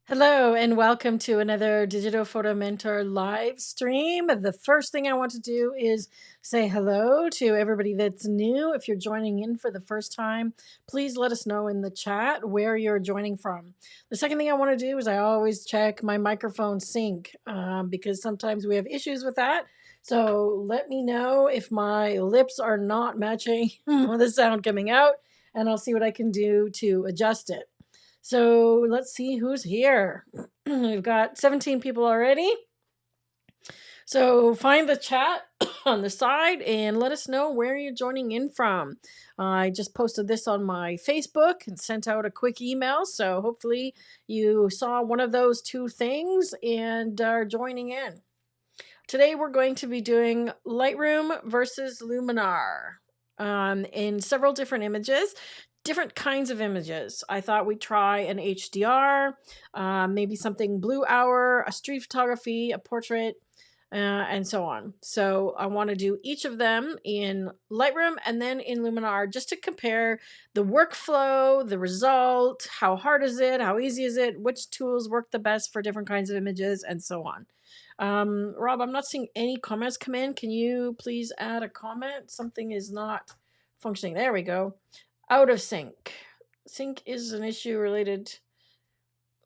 Hello and welcome to another Digital Photo Mentor live stream. The first thing I want to do is say hello to everybody that's new. If you're joining in for the first time, please let us know in the chat where you're joining from. The second thing I want to do is I always check my microphone sync because sometimes we have issues with that. So let me know if my lips are not matching the sound coming out, and I'll see what I can do to adjust it. So let's see who's here. We've got 17 people already. So find the chat on the side and let us know where you're joining in from. I just posted this on my Facebook and sent out a quick email. So hopefully you saw one of those two things and are joining in. Today we're going to be doing Lightroom versus Luminar in several different images. Different kinds of images. I thought we'd try an HDR, maybe something blue hour, a street photography, a portrait, and so on. So I want to do each of them in Lightroom and then in Luminar just to compare the workflow, the result, how hard is it, how easy is it, which tools work the best for different kinds of images, and so on. Rob, I'm not seeing any comments come in. Can you please add a comment? Something is not functioning. There we go. Out of sync. Sync is an issue related.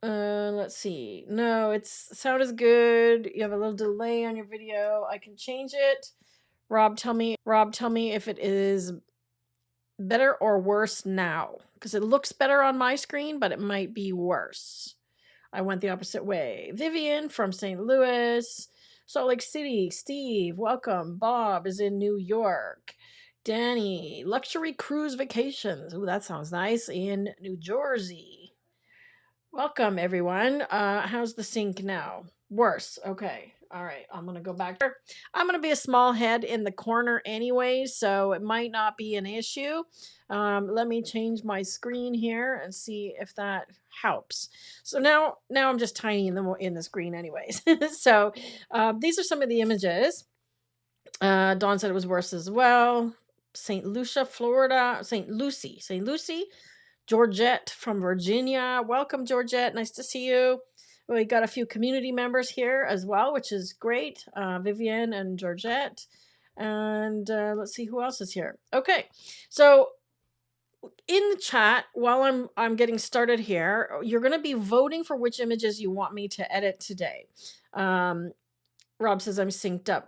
Let's see. No, sound is good. You have a little delay on your video. I can change it. Rob, tell me if it is better or worse now, because it looks better on my screen, but it might be worse. I went the opposite way. Vivian from St. Louis, Salt Lake City. Steve, welcome. Bob is in New York. Danny, luxury cruise vacations. Ooh, that sounds nice. In New Jersey. Welcome, everyone. How's the sync now? Worse. Okay. All right. I'm going to go back. I'm going to be a small head in the corner anyway, so it might not be an issue. Let me change my screen here and see if that helps. So now I'm just tiny in the screen anyways. So these are some of the images. Dawn said it was worse as well. St. Lucia, Florida. St. Lucie. Georgette from Virginia. Welcome, Georgette. Nice to see you. We got a few community members here as well, which is great. Vivian and Georgette. And let's see who else is here. Okay, so in the chat, while I'm getting started here, you're going to be voting for which images you want me to edit today. Rob says I'm synced up.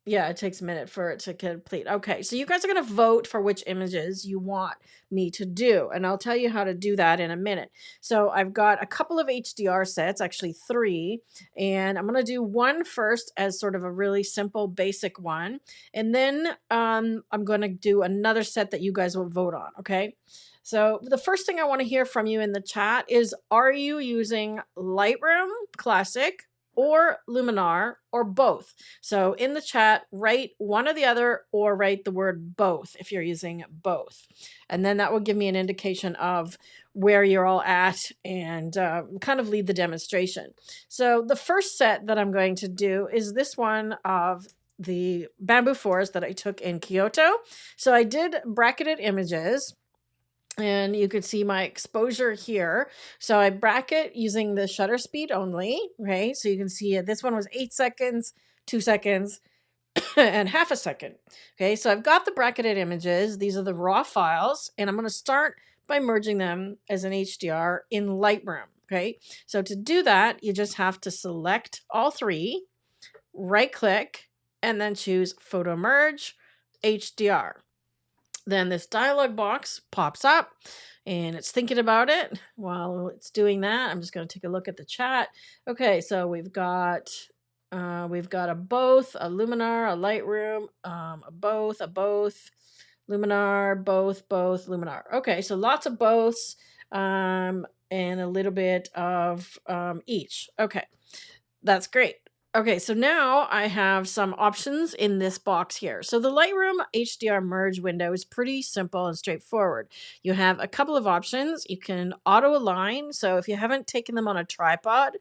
Yeah, it takes a minute for it to complete. Okay, so you guys are going to vote for which images you want me to do, and I'll tell you how to do that in a minute. So I've got a couple of HDR sets, actually 3, and I'm going to do one first as sort of a really simple, basic one, and then I'm going to do another set that you guys will vote on, okay? So the first thing I want to hear from you in the chat is, are you using Lightroom Classic or Luminar, or both? So in the chat, write one or the other, or write the word both if you're using both. And then that will give me an indication of where you're all at and kind of lead the demonstration. So the first set that I'm going to do is this one of the bamboo forest that I took in Kyoto. So I did bracketed images, and you can see my exposure here. So I bracket using the shutter speed only, right? So you can see this one was 8 seconds, 2 seconds, and half a second. Okay, so I've got the bracketed images. These are the raw files, and I'm going to start by merging them as an HDR in Lightroom. Okay, so to do that, you just have to select all 3, right click, and then choose Photo Merge, HDR. Then this dialog box pops up and it's thinking about it. While it's doing that, I'm just going to take a look at the chat. Okay, so we've got a both, a Luminar, a Lightroom, a both, Luminar, both, Luminar. Okay, so lots of boths and a little bit of each. Okay, that's great. Okay, so now I have some options in this box here. So the Lightroom HDR merge window is pretty simple and straightforward. You have a couple of options. You can auto align. So if you haven't taken them on a tripod,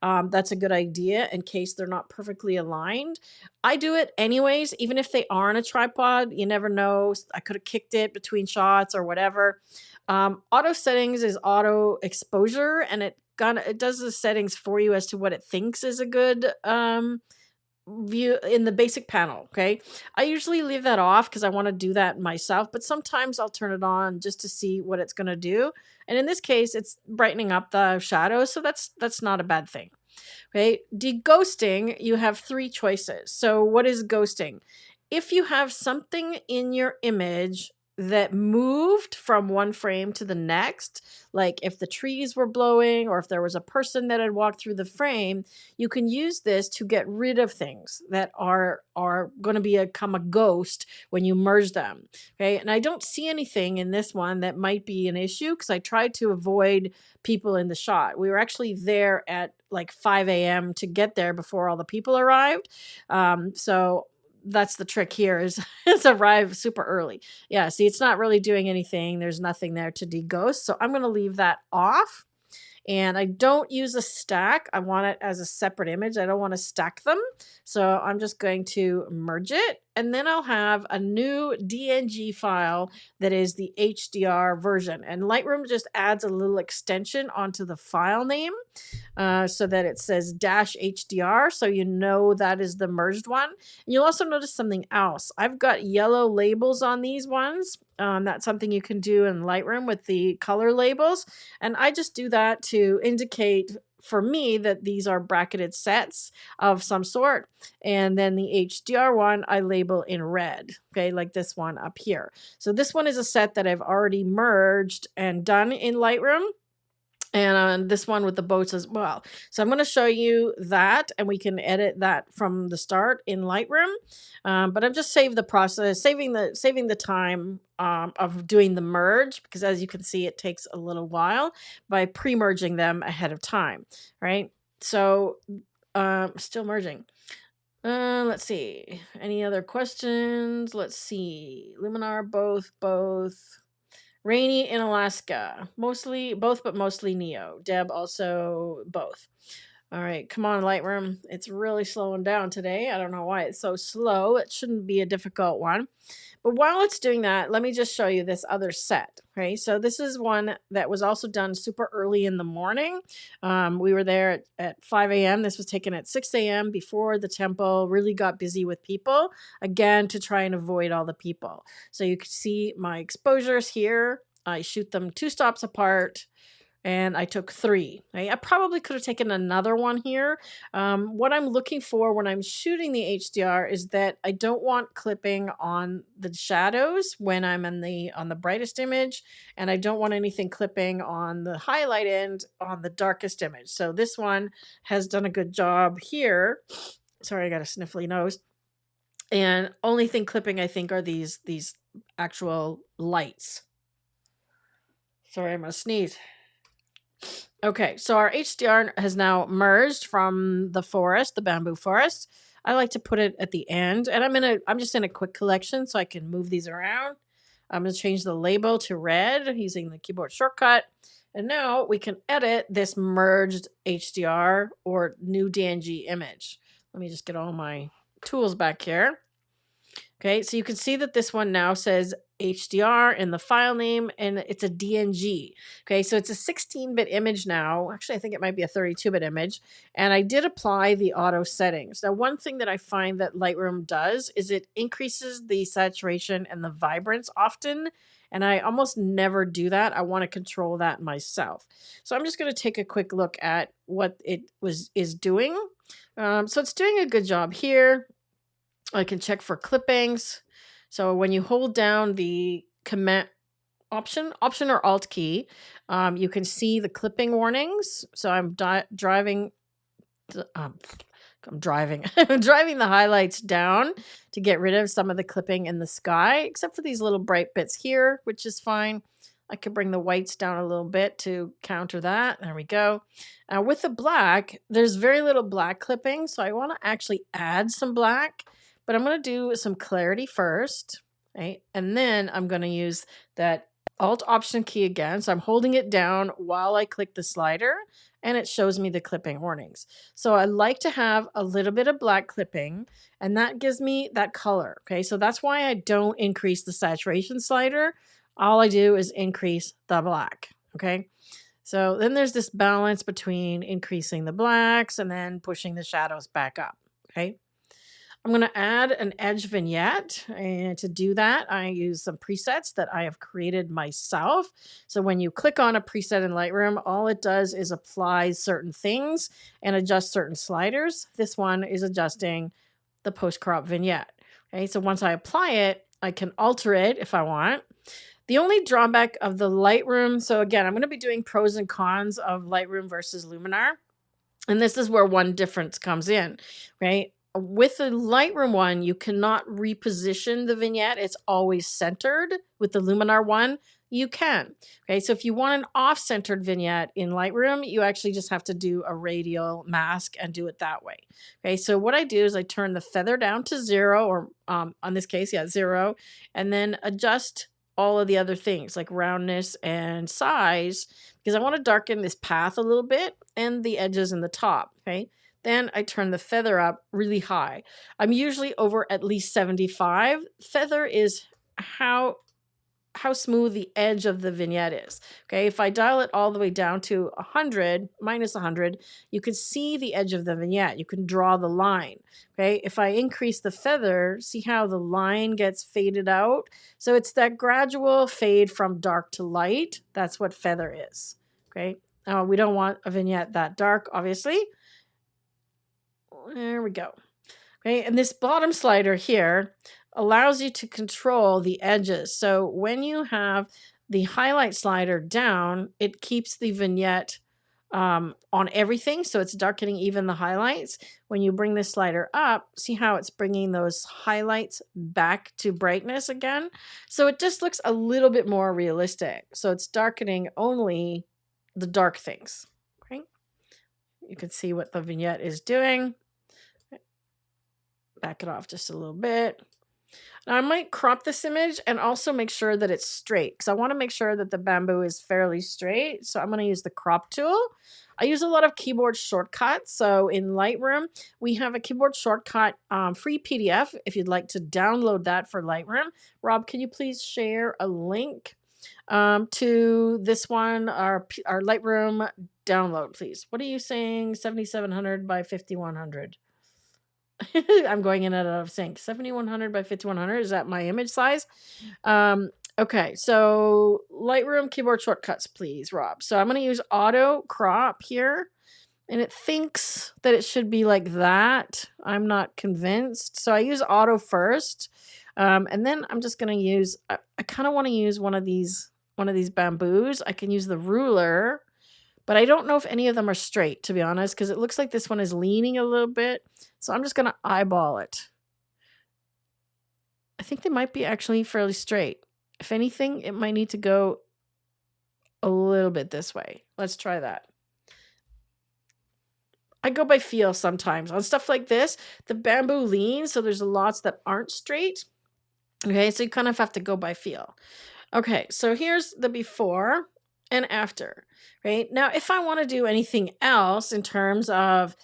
that's a good idea in case they're not perfectly aligned. I do it anyways, even if they are on a tripod. You never know. I could have kicked it between shots or whatever. Auto settings is auto exposure, and it it does the settings for you as to what it thinks is a good view in the basic panel. Okay, I usually leave that off because I want to do that myself, but sometimes I'll turn it on just to see what it's going to do. And in this case, it's brightening up the shadows, so that's not a bad thing. Okay, deghosting, you have three choices. So what is ghosting? If you have something in your image that moved from one frame to the next, like if the trees were blowing or if there was a person that had walked through the frame, you can use this to get rid of things that are going to become a ghost when you merge them. Okay, and I don't see anything in this one that might be an issue because I tried to avoid people in the shot. We were actually there at like 5 a.m. to get there before all the people arrived. So that's the trick here is it's arrive super early. Yeah, see, it's not really doing anything. There's nothing there to deghost. So I'm going to leave that off. And I don't use a stack. I want it as a separate image. I don't want to stack them. So I'm just going to merge it. And then I'll have a new DNG file that is the HDR version. And Lightroom just adds a little extension onto the file name so that it says -HDR. So you know that is the merged one. And you'll also notice something else. I've got yellow labels on these ones. That's something you can do in Lightroom with the color labels. And I just do that to indicate for me that these are bracketed sets of some sort. And then the HDR one I label in red, okay, like this one up here. So this one is a set that I've already merged and done in Lightroom. And this one with the boats as well. So I'm going to show you that, and we can edit that from the start in Lightroom. But I've just saved the process, saving the time of doing the merge, because as you can see, it takes a little while by pre-merging them ahead of time, right? So still merging. Let's see. Any other questions? Let's see. Luminar, both. Rainy in Alaska. Mostly both, but mostly Neo. Deb also both. All right, come on, Lightroom. It's really slowing down today. I don't know why it's so slow. It shouldn't be a difficult one. But while it's doing that, let me just show you this other set. Okay, so this is one that was also done super early in the morning. We were there at 5 a.m. This was taken at 6 a.m. before the temple really got busy with people, again, to try and avoid all the people. So you can see my exposures here. I shoot them 2 stops apart. And I took 3. I probably could have taken another one here. What I'm looking for when I'm shooting the HDR is that I don't want clipping on the shadows when I'm on the brightest image, and I don't want anything clipping on the highlight end on the darkest image. So this one has done a good job here. Sorry, I got a sniffly nose. And only thing clipping, I think, are these actual lights. Sorry, I'm gonna sneeze. Okay, so our HDR has now merged from the forest, the bamboo forest. I like to put it at the end, and I'm just in a quick collection, so I can move these around. I'm going to change the label to red using the keyboard shortcut. And now we can edit this merged HDR or new DNG image. Let me just get all my tools back here. Okay, so you can see that this one now says HDR in the file name, and it's a DNG. Okay, so it's a 16-bit image now. Actually, I think it might be a 32-bit image. And I did apply the auto settings. Now, one thing that I find that Lightroom does is it increases the saturation and the vibrance often. And I almost never do that. I want to control that myself. So I'm just going to take a quick look at what it is doing. So it's doing a good job here. I can check for clippings. So when you hold down the command option or alt key, you can see the clipping warnings. So I'm driving I'm driving the highlights down to get rid of some of the clipping in the sky, except for these little bright bits here, which is fine. I could bring the whites down a little bit to counter that. There we go. With the black, there's very little black clipping, so I want to actually add some black. But I'm going to do some clarity first, right? And then I'm going to use that Alt Option key again. So I'm holding it down while I click the slider, and it shows me the clipping warnings. So I like to have a little bit of black clipping, and that gives me that color, okay? So that's why I don't increase the saturation slider. All I do is increase the black, okay? So then there's this balance between increasing the blacks and then pushing the shadows back up. Okay. I'm going to add an edge vignette. And to do that, I use some presets that I have created myself. So when you click on a preset in Lightroom, all it does is apply certain things and adjust certain sliders. This one is adjusting the post crop vignette. Okay. So once I apply it, I can alter it if I want. The only drawback of the Lightroom, so again, I'm going to be doing pros and cons of Lightroom versus Luminar. And this is where one difference comes in, right? With the Lightroom one, you cannot reposition the vignette. It's always centered. With the Luminar one, you can. Okay, so if you want an off-centered vignette in Lightroom, you actually just have to do a radial mask and do it that way. Okay, so what I do is I turn the feather down to 0, or on this case, 0, and then adjust all of the other things like roundness and size, because I want to darken this path a little bit and the edges in the top. Okay. Then I turn the feather up really high. I'm usually over at least 75. Feather is how smooth the edge of the vignette is. Okay, if I dial it all the way down to 100, minus 100, you can see the edge of the vignette. You can draw the line. Okay, if I increase the feather, see how the line gets faded out? So it's that gradual fade from dark to light. That's what feather is. Okay, we don't want a vignette that dark, obviously. There we go. Okay, and this bottom slider here allows you to control the edges. So when you have the highlight slider down, it keeps the vignette on everything. So it's darkening even the highlights. When you bring this slider up, see how it's bringing those highlights back to brightness again. So it just looks a little bit more realistic. So it's darkening only the dark things. Okay, you can see what the vignette is doing. Back it off just a little bit. Now I might crop this image and also make sure that it's straight, because I want to make sure that the bamboo is fairly straight. So I'm going to use the crop tool. I use a lot of keyboard shortcuts. So in Lightroom, we have a keyboard shortcut free PDF if you'd like to download that for Lightroom. Rob, can you please share a link to this one, our Lightroom download, please? What are you saying? 7700 by 5100. I'm going in and out of sync. 7100 by 5100. Is that my image size? Okay, so Lightroom keyboard shortcuts, please, Rob. So I'm going to use auto crop here, and it thinks that it should be like that. I'm not convinced. So I use auto first, and then I'm just going to use, I kind of want to use one of these bamboos. I can use the ruler, but I don't know if any of them are straight, to be honest, because it looks like this one is leaning a little bit. So I'm just going to eyeball it. I think they might be actually fairly straight. If anything, it might need to go a little bit this way. Let's try that. I go by feel sometimes. On stuff like this, the bamboo leans, so there's lots that aren't straight. Okay, so you kind of have to go by feel. Okay, so here's the before and after. Right now, if I want to do anything else in terms of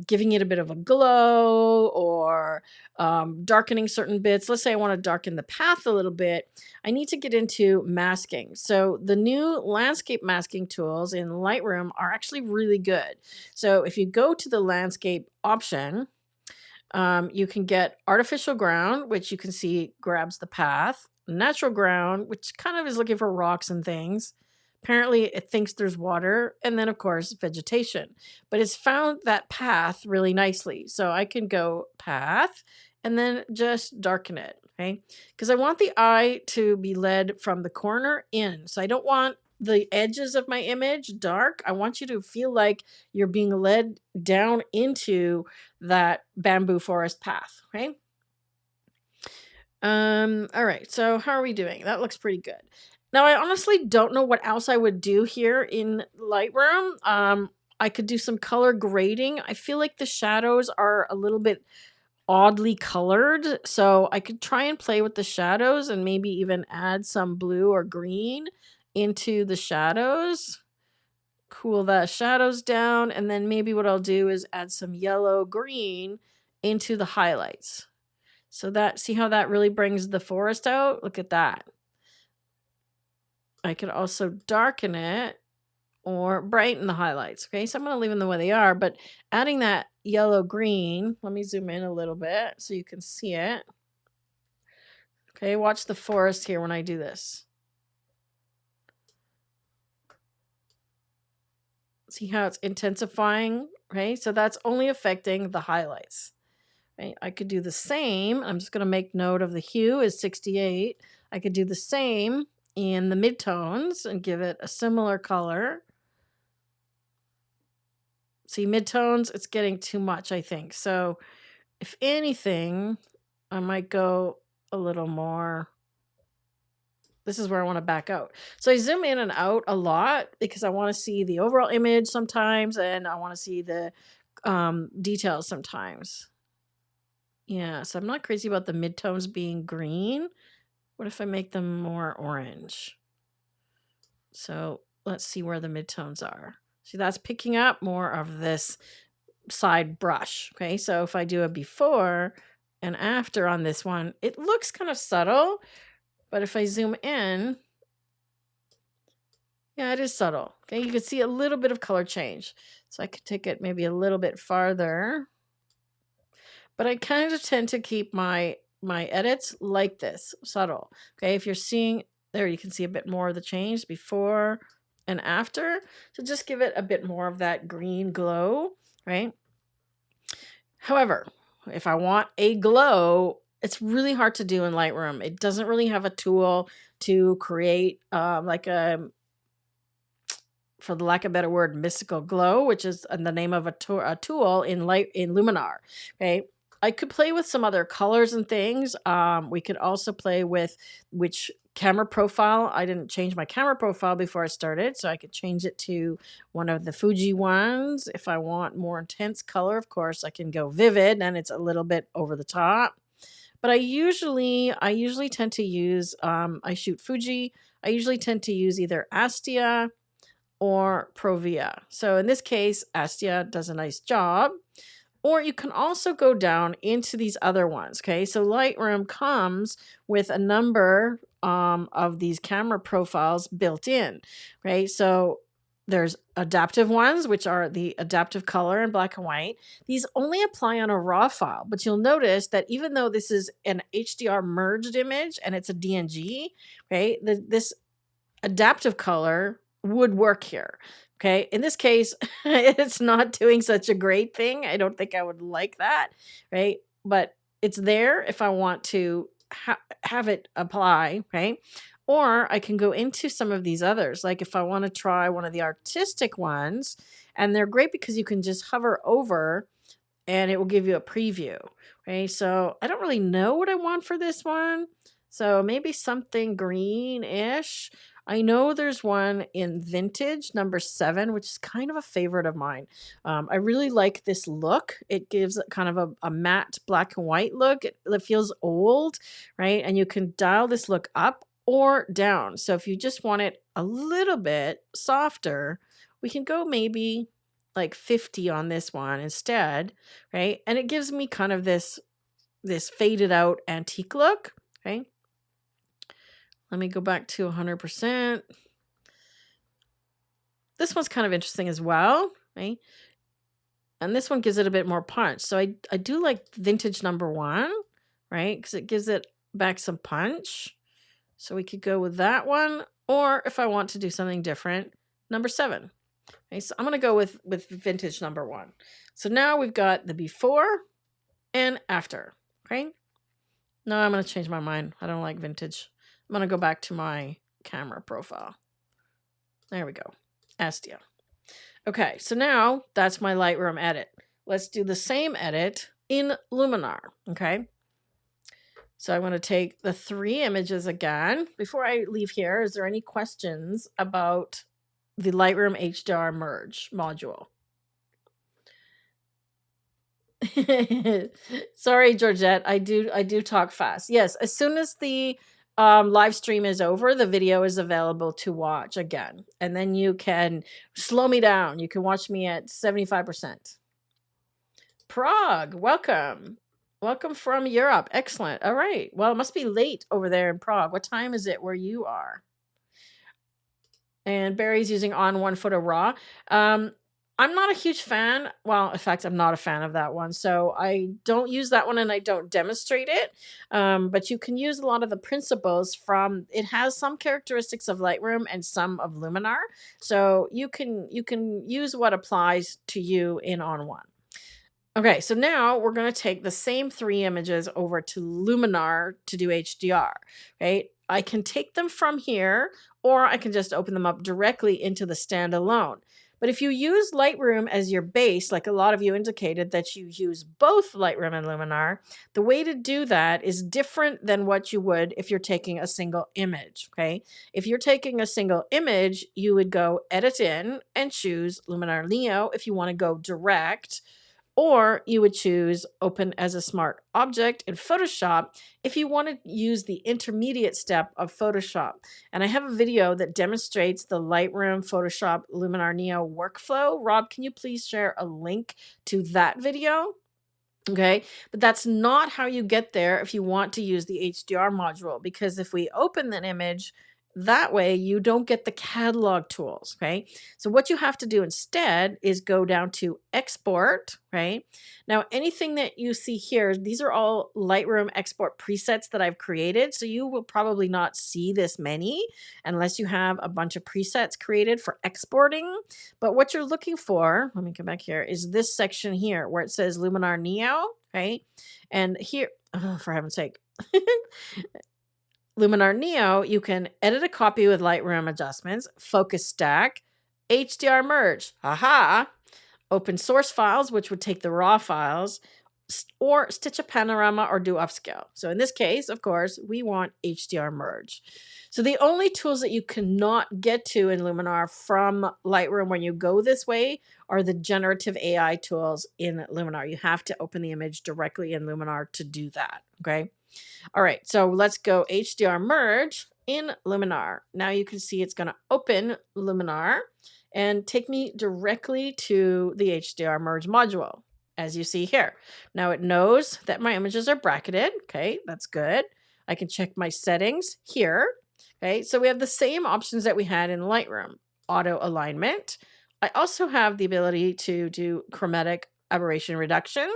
giving it a bit of a glow or darkening certain bits, let's say I want to darken the path a little bit, I need to get into masking. So the new landscape masking tools in Lightroom are actually really good. So if you go to the landscape option, you can get artificial ground, which you can see grabs the path, natural ground, which kind of is looking for rocks and things. Apparently it thinks there's water, and then of course vegetation, but it's found that path really nicely. So I can go path and then just darken it. Okay. Because I want the eye to be led from the corner in. So I don't want the edges of my image dark. I want you to feel like you're being led down into that bamboo forest path. Okay. All right. So how are we doing? That looks pretty good. Now, I honestly don't know what else I would do here in Lightroom. I could do some color grading. I feel like the shadows are a little bit oddly colored, so I could try and play with the shadows and maybe even add some blue or green into the shadows. Cool the shadows down, and then maybe what I'll do is add some yellow green into the highlights. So that, see how that really brings the forest out? Look at that. I could also darken it or brighten the highlights. Okay, so I'm going to leave them the way they are, but adding that yellow green, let me zoom in a little bit so you can see it. Okay, watch the forest here when I do this. See how it's intensifying? Okay, so that's only affecting the highlights. Right? I could do the same. I'm just going to make note of the hue is 68. I could do the same in the midtones and give it a similar color. See, midtones, it's getting too much, I think. So if anything, I might go a little more. This is where I want to back out. So I zoom in and out a lot because I want to see the overall image sometimes, and I want to see the details sometimes. Yeah, so I'm not crazy about the midtones being green. What if I make them more orange? So let's see where the midtones are. See, that's picking up more of this side brush. Okay, so if I do a before and after on this one, it looks kind of subtle, but if I zoom in, yeah, it is subtle. Okay, you can see a little bit of color change. So I could take it maybe a little bit farther, but I kind of tend to keep my edits like this, subtle. Okay, if you're seeing there, you can see a bit more of the change before and after. So just give it a bit more of that green glow, right? However, if I want a glow, it's really hard to do in Lightroom. It doesn't really have a tool to create like a, for the lack of a better word, mystical glow, which is the name of a tool in Luminar. Okay, I could play with some other colors and things. We could also play with which camera profile. I didn't change my camera profile before I started, so I could change it to one of the Fuji ones. If I want more intense color, of course, I can go vivid, and it's a little bit over the top. But I usually tend to use, I shoot Fuji. I usually tend to use either Astia or Provia. So in this case, Astia does a nice job. Or you can also go down into these other ones. Okay, so Lightroom comes with a number of these camera profiles built in. Right, so there's adaptive ones, which are the adaptive color in black and white. These only apply on a raw file, but you'll notice that even though this is an HDR merged image and it's a DNG, right, this adaptive color would work here. Okay, in this case, it's not doing such a great thing. I don't think I would like that, right? But it's there if I want to have it apply, okay? Or I can go into some of these others. Like if I want to try one of the artistic ones, and they're great because you can just hover over and it will give you a preview, right? So I don't really know what I want for this one. So maybe something greenish. I know there's one in vintage number 7, which is kind of a favorite of mine. I really like this look. It gives kind of a matte black and white look. It feels old, right? And you can dial this look up or down. So if you just want it a little bit softer, we can go maybe like 50 on this one instead, right? And it gives me kind of this faded out antique look, okay? Let me go back to 100%. This one's kind of interesting as well, right? And this one gives it a bit more punch. So I do like vintage number 1, right? Because it gives it back some punch. So we could go with that one. Or if I want to do something different, number 7. Okay, so I'm going to go with vintage number 1. So now we've got the before and after, okay? No, I'm going to change my mind. I don't like vintage. I'm going to go back to my camera profile. There we go. Astia. Okay, so now that's my Lightroom edit. Let's do the same edit in Luminar, okay? So I'm going to take the 3 images again. Before I leave here, is there any questions about the Lightroom HDR merge module? Sorry, Georgette. I do talk fast. Yes, as soon as the live stream is over, the video is available to watch again. And then you can slow me down. You can watch me at 75%. Prague, welcome. Welcome from Europe. Excellent. All right. Well, it must be late over there in Prague. What time is it where you are? and Barry's using on one photo raw. Um, I'm not a huge fan. Well, in fact, I'm not a fan of that one. So I don't use that one and I don't demonstrate it. But you can use a lot of the principles from it has some characteristics of Lightroom and some of Luminar. So you can use what applies to you in on one. Okay, so now we're going to take the same 3 images over to Luminar to do HDR, right? I can take them from here, or I can just open them up directly into the standalone. But if you use Lightroom as your base, like a lot of you indicated that you use both Lightroom and Luminar, the way to do that is different than what you would if you're taking a single image, okay? If you're taking a single image, you would go edit in and choose Luminar Neo if you want to go direct, or you would choose open as a smart object in Photoshop if you want to use the intermediate step of Photoshop. And I have a video that demonstrates the Lightroom Photoshop Luminar Neo workflow. Rob, can you please share a link to that video? Okay, but that's not how you get there if you want to use the HDR module, because if we open that image that way, you don't get the catalog tools. Okay, so what you have to do instead is go down to export. Right now, anything that you see here, these are all Lightroom export presets that I've created. So you will probably not see this many unless you have a bunch of presets created for exporting. But what you're looking for, let me come back here, is this section here where it says Luminar Neo, right? And here, oh, for heaven's sake, Luminar Neo, you can edit a copy with Lightroom adjustments, focus stack, HDR merge, aha, open source files, which would take the raw files, or stitch a panorama or do upscale. So in this case, of course, we want HDR merge. So the only tools that you cannot get to in Luminar from Lightroom when you go this way are the generative AI tools in Luminar. You have to open the image directly in Luminar to do that, okay? All right, so let's go HDR merge in Luminar. Now you can see it's going to open Luminar and take me directly to the HDR merge module, as you see here. Now it knows that my images are bracketed. Okay, that's good. I can check my settings here. Okay, so we have the same options that we had in Lightroom. Auto alignment. I also have the ability to do chromatic aberration reduction.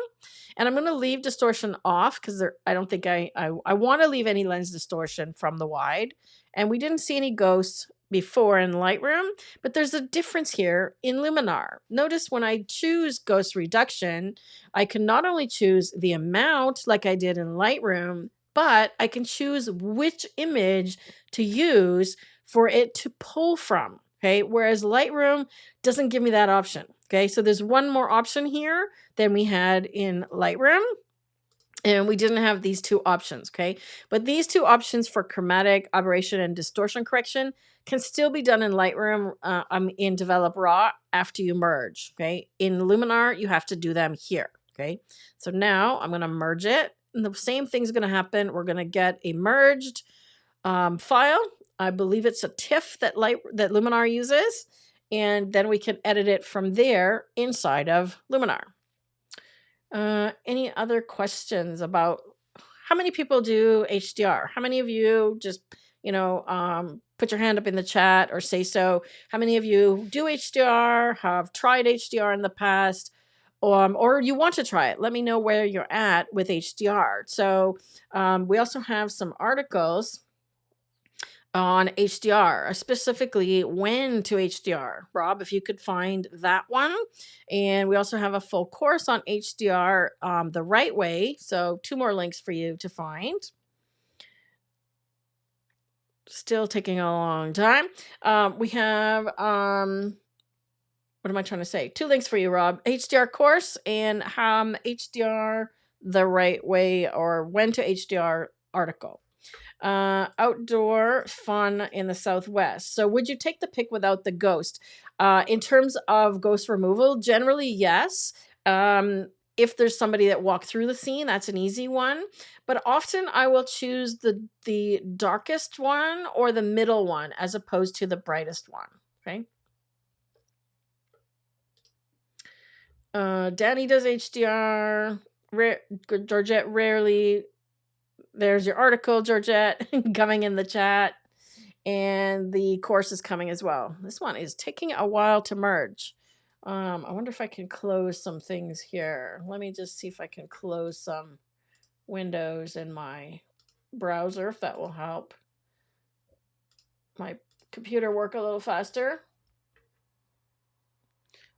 And I'm going to leave distortion off because I don't think I want to leave any lens distortion from the wide. And we didn't see any ghosts before in Lightroom, but there's a difference here in Luminar. Notice when I choose ghost reduction, I can not only choose the amount like I did in Lightroom, but I can choose which image to use for it to pull from. Okay, whereas Lightroom doesn't give me that option. Okay, so there's one more option here than we had in Lightroom. And we didn't have these 2 options, okay? But these 2 options for chromatic aberration and distortion correction can still be done in Lightroom in Develop Raw after you merge, okay? In Luminar, you have to do them here, okay? So now I'm going to merge it. And the same thing's going to happen. We're going to get a merged file. I believe it's a TIFF that Luminar uses. And then we can edit it from there inside of Luminar. Any other questions about how many people do HDR? How many of you just, put your hand up in the chat or say so? How many of you do HDR, have tried HDR in the past, or you want to try it? Let me know where you're at with HDR. So we also have some articles on HDR, specifically when to HDR. Rob, if you could find that one. And we also have a full course on HDR the right way. So 2 more links for you to find. Still taking a long time. We have, what am I trying to say? 2 links for you, Rob. HDR course and HDR the right way, or when to HDR article. Outdoor fun in the Southwest. So would you take the pic without the ghost? In terms of ghost removal, generally, yes. If there's somebody that walked through the scene, that's an easy one. But often I will choose the darkest one or the middle one as opposed to the brightest one. Okay. Danny does HDR. Georgette rarely. There's your article, Georgette, coming in the chat. and the course is coming as well. This one is taking a while to merge. I wonder if I can close some things here. Let me just see if I can close some windows in my browser, if that will help my computer work a little faster.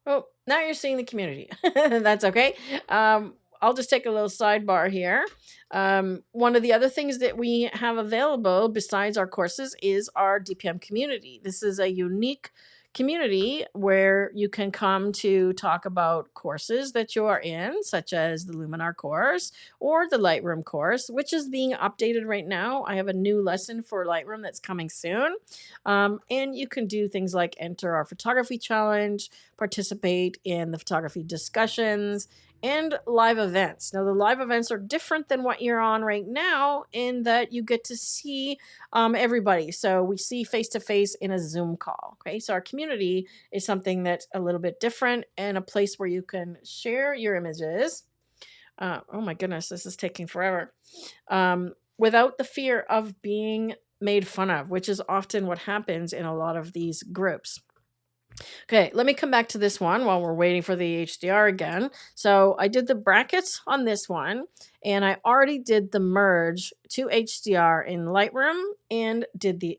Oh, now you're seeing the community. That's okay. I'll just take a little sidebar here. One of the other things that we have available besides our courses is our DPM community. This is a unique community where you can come to talk about courses that you are in, such as the Luminar course or the Lightroom course, which is being updated right now. I have a new lesson for Lightroom that's coming soon. And you can do things like enter our photography challenge, participate in the photography discussions, and live events. Now, the live events are different than what you're on right now in that you get to see everybody. So we see face to face in a Zoom call. Okay, so our community is something that's a little bit different and a place where you can share your images. Oh my goodness, this is taking forever. Without the fear of being made fun of, which is often what happens in a lot of these groups. Okay, let me come back to this one while we're waiting for the HDR again. So I did the brackets on this one, and I already did the merge to HDR in Lightroom and did the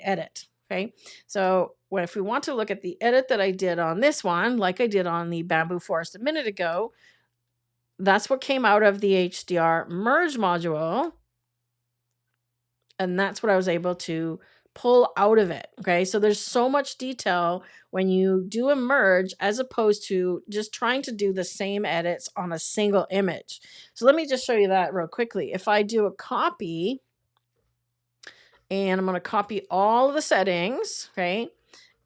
edit. Okay, so if we want to look at the edit that I did on this one, like I did on the bamboo forest a minute ago, that's what came out of the HDR merge module. And that's what I was able to pull out of it. Okay. So there's so much detail when you do a merge as opposed to just trying to do the same edits on a single image. So let me just show you that real quickly. If I do a copy and I'm going to copy all of the settings, okay,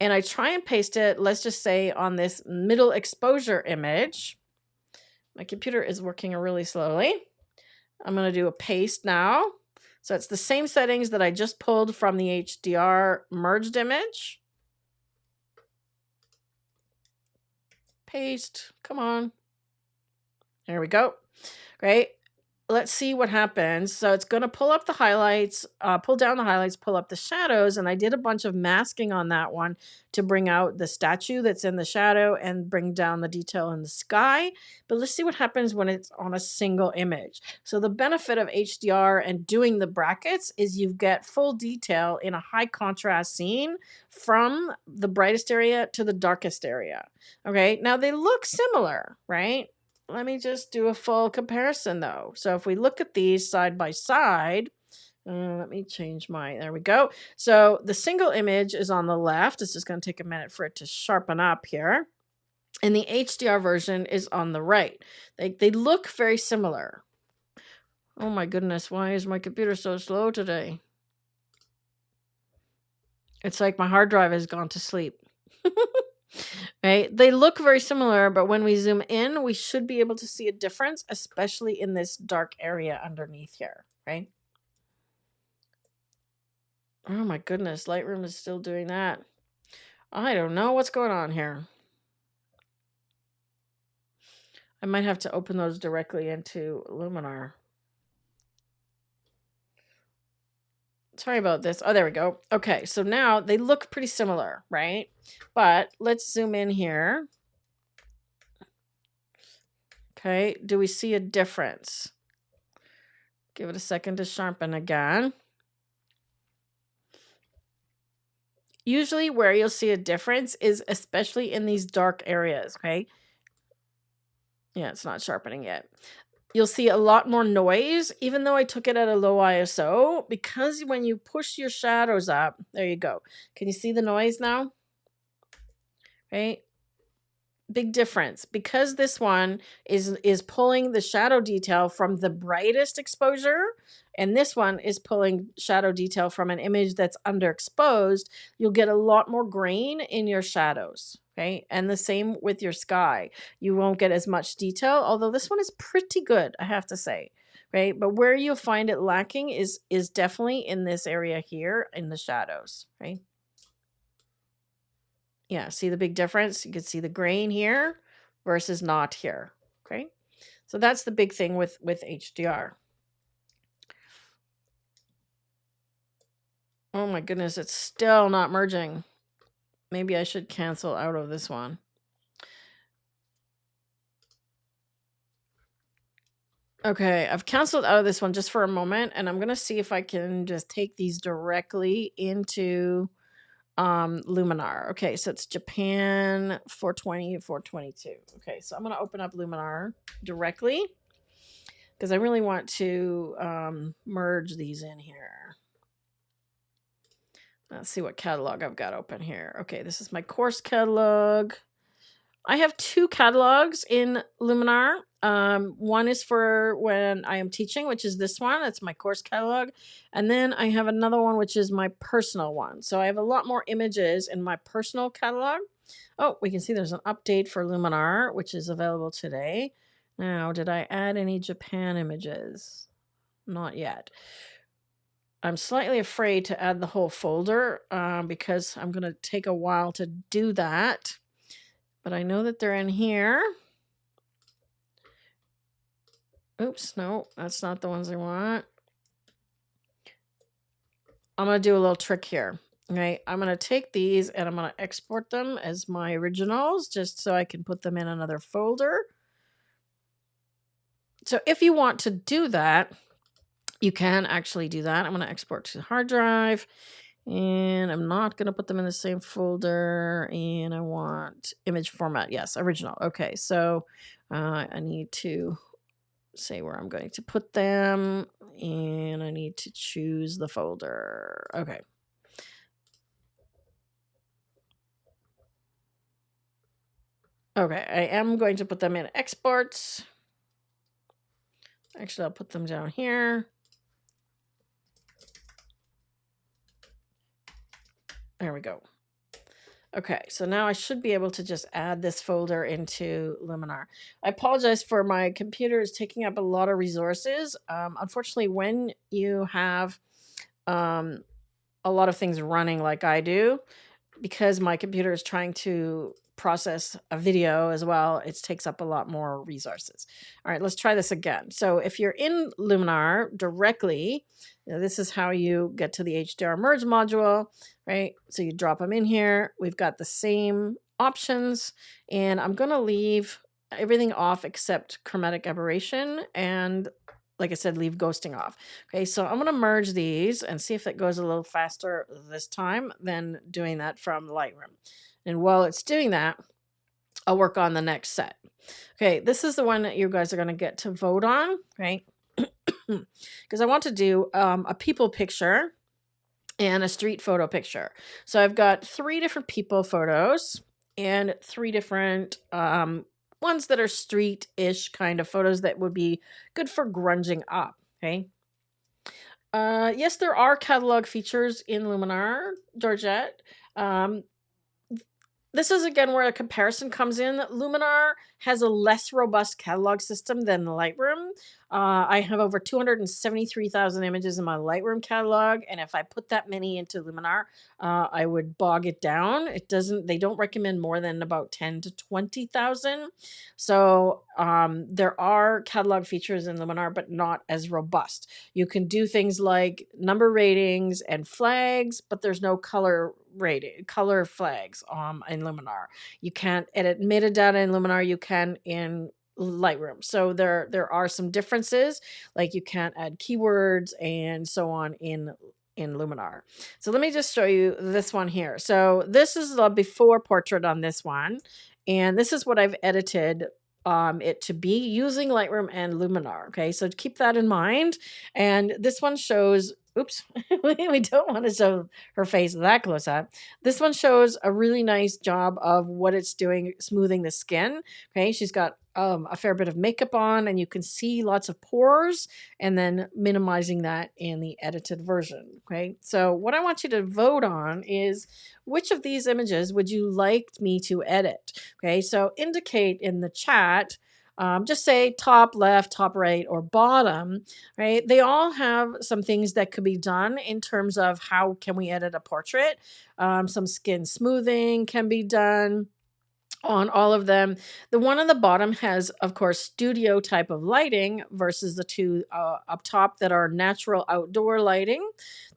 and I try and paste it, let's just say on this middle exposure image, my computer is working really slowly. I'm going to do a paste now. So it's the same settings that I just pulled from the HDR merged image. Paste. Come on. There we go. Great. Let's see what happens. So it's going to pull up the highlights, pull down the highlights, pull up the shadows. And I did a bunch of masking on that one to bring out the statue that's in the shadow and bring down the detail in the sky. But let's see what happens when it's on a single image. So the benefit of HDR and doing the brackets is you get full detail in a high contrast scene from the brightest area to the darkest area. Okay. Now they look similar, right? Let me just do a full comparison though. So if we look at these side by side, let me change there we go. So the single image is on the left. It's just going to take a minute for it to sharpen up here. And the HDR version is on the right. They look very similar. Oh my goodness, why is my computer so slow today? It's like my hard drive has gone to sleep. Right? They look very similar, but when we zoom in, we should be able to see a difference, especially in this dark area underneath here, right? Oh my goodness, Lightroom is still doing that. I don't know what's going on here. I might have to open those directly into Luminar. Sorry about this. Oh, there we go. Okay, so now they look pretty similar, right? But let's zoom in here. Okay, do we see a difference? Give it a second to sharpen again. Usually where you'll see a difference is especially in these dark areas, okay? Yeah, it's not sharpening yet. You'll see a lot more noise, even though I took it at a low ISO, because when you push your shadows up, there you go. Can you see the noise now? Right? Big difference, because this one is pulling the shadow detail from the brightest exposure, and this one is pulling shadow detail from an image that's underexposed. You'll get a lot more grain in your shadows. Okay, and the same with your sky. You won't get as much detail, although this one is pretty good, I have to say. Right, but where you'll find it lacking is definitely in this area here in the shadows. Right. Yeah, see the big difference? You can see the grain here versus not here. Okay, so that's the big thing with HDR. Oh my goodness, it's still not merging. Maybe I should cancel out of this one. Okay, I've canceled out of this one just for a moment, and I'm gonna see if I can just take these directly into Luminar. Okay, so it's Japan 420, 422. Okay, so I'm gonna open up Luminar directly because I really want to merge these in here. Let's see what catalog I've got open here. Okay, this is my course catalog. I have 2 catalogs in Luminar. One is for when I am teaching, which is this one. It's my course catalog. And then I have another one, which is my personal one. So I have a lot more images in my personal catalog. Oh, we can see there's an update for Luminar, which is available today. Now, did I add any Japan images? Not yet. I'm slightly afraid to add the whole folder because I'm going to take a while to do that. But I know that they're in here. Oops, no, that's not the ones I want. I'm going to do a little trick here. Okay, I'm going to take these and I'm going to export them as my originals just so I can put them in another folder. So if you want to do that, you can actually do that. I'm going to export to the hard drive and I'm not going to put them in the same folder. And I want image format. Yes, original. Okay, so I need to say where I'm going to put them and I need to choose the folder. Okay. Okay, I am going to put them in exports. Actually, I'll put them down here. There we go. Okay, so now I should be able to just add this folder into Luminar. I apologize for my computer is taking up a lot of resources. Unfortunately, when you have a lot of things running like I do, because my computer is trying to process a video as well, it takes up a lot more resources. All right, let's try this again. So if you're in Luminar directly, this is how you get to the HDR merge module, right? So you drop them in here. We've got the same options, and I'm going to leave everything off except chromatic aberration and, like I said, leave ghosting off. Okay, so I'm going to merge these and see if it goes a little faster this time than doing that from Lightroom. And while it's doing that, I'll work on the next set. Okay, this is the one that you guys are going to get to vote on, right? Because I want to do a people picture and a street photo picture. So I've got 3 different people photos and 3 different ones that are street-ish kind of photos that would be good for grunging up, okay? Yes, there are catalog features in Luminar, Georgette. This is again where a comparison comes in. Luminar has a less robust catalog system than Lightroom. I have over 273,000 images in my Lightroom catalog, and if I put that many into Luminar, I would bog it down. They don't recommend more than about 10 to 20,000. So there are catalog features in Luminar, but not as robust. You can do things like number ratings and flags, but there's no color flags in Luminar. You can't edit metadata in Luminar. You can in Lightroom. So there are some differences, like you can't add keywords and so on in Luminar. So let me just show you this one here. So this is the before portrait on this one, and this is what I've edited it to be using Lightroom and Luminar. Okay, so keep that in mind. And this one shows, oops, we don't want to show her face that close up. This one shows a really nice job of what it's doing, smoothing the skin. Okay, she's got a fair bit of makeup on, and you can see lots of pores, and then minimizing that in the edited version. Okay, so what I want you to vote on is which of these images would you like me to edit? Okay, so indicate in the chat. Just say top left, top right, or bottom, right? They all have some things that could be done in terms of how can we edit a portrait. Some skin smoothing can be done. on all of them. The one on the bottom has, of course, studio type of lighting versus the two up top that are natural outdoor lighting.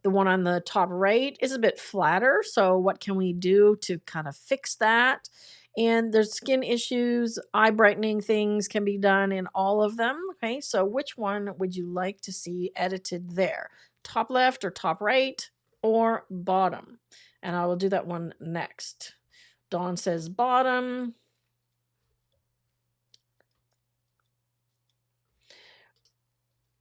The one on the top right is a bit flatter. So, what can we do to kind of fix that? And there's skin issues, eye brightening things can be done in all of them. Okay, so which one would you like to see edited there? Top left or top right or bottom? And I will do that one next. Dawn says bottom.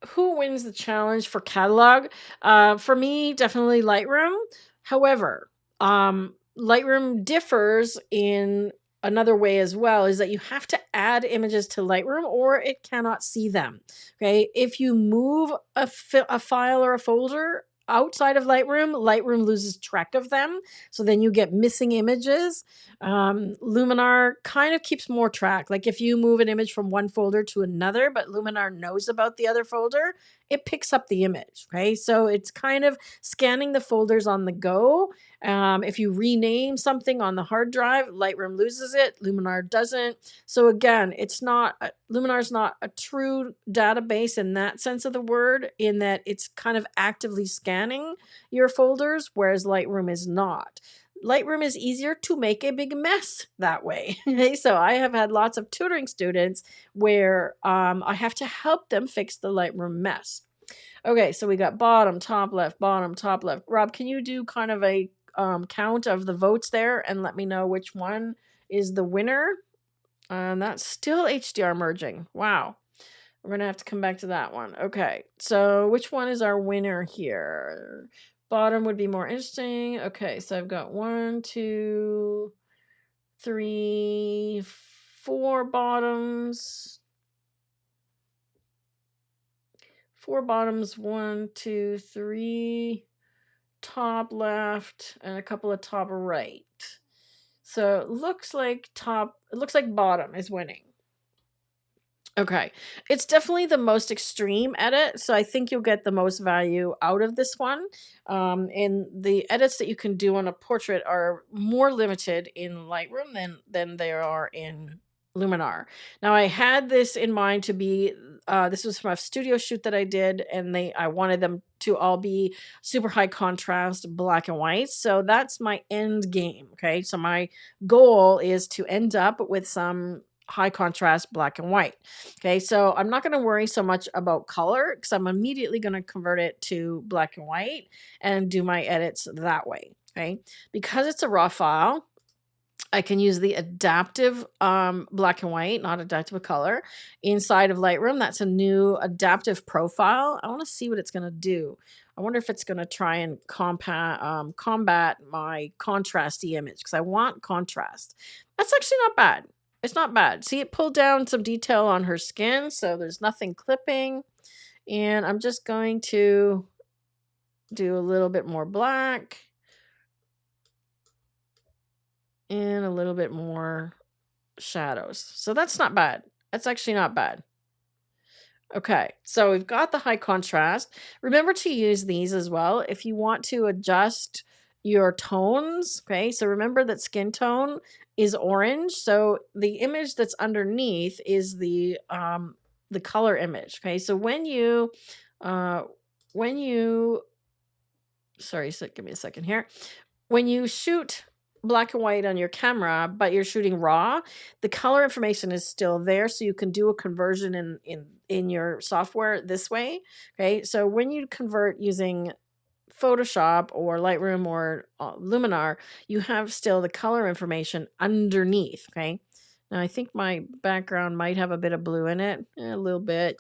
Who wins the challenge for catalog? For me, definitely Lightroom. However, Lightroom differs in another way as well, is that you have to add images to Lightroom or it cannot see them. Okay. If you move a file or a folder outside of Lightroom, Lightroom loses track of them. So then you get missing images. Luminar kind of keeps more track. Like if you move an image from one folder to another, but Luminar knows about the other folder, it picks up the image. Okay. So it's kind of scanning the folders on the go. If you rename something on the hard drive, Lightroom loses it, Luminar doesn't. So again, Luminar's not a true database in that sense of the word, in that it's kind of actively scanning your folders, whereas Lightroom is not. Lightroom is easier to make a big mess that way. Okay, so I have had lots of tutoring students where I have to help them fix the Lightroom mess. Okay, so we got bottom, top left, bottom, top left. Rob, can you do kind of a count of the votes there and let me know which one is the winner? That's still HDR merging. Wow. We're going to have to come back to that one. Okay, so which one is our winner here? Bottom would be more interesting. Okay, so I've got 1, 2, 3, 4 bottoms. 4 bottoms, 1, 2, 3 top left, and a couple of top right. So it looks like bottom is winning. Okay. It's definitely the most extreme edit, so I think you'll get the most value out of this one. And the edits that you can do on a portrait are more limited in Lightroom than they are in Luminar. Now, I had this in mind to be, this was from a studio shoot that I did, and I wanted them to all be super high contrast black and white. So that's my end game. Okay. So my goal is to end up with some high contrast black and white. Okay, so I'm not going to worry so much about color because I'm immediately going to convert it to black and white and do my edits that way. Okay, because it's a raw file, I can use the adaptive black and white, not adaptive color, inside of Lightroom. That's a new adaptive profile. I want to see what it's going to do. I wonder if it's going to try and combat my contrasty image because I want contrast. That's actually not bad. It's not bad. See, it pulled down some detail on her skin, so there's nothing clipping. And I'm just going to do a little bit more black and a little bit more shadows. So that's not bad. That's actually not bad. Okay, so we've got the high contrast. Remember to use these as well if you want to adjust your tones. Okay, so remember that skin tone is orange. So the image that's underneath is the color image. Okay, so when you sorry, so give me a second here. When you shoot black and white on your camera, but you're shooting raw, the color information is still there, so you can do a conversion in your software this way. Okay, so when you convert using Photoshop or Lightroom or Luminar, you have still the color information underneath. Okay, now I think my background might have a bit of blue in it, a little bit.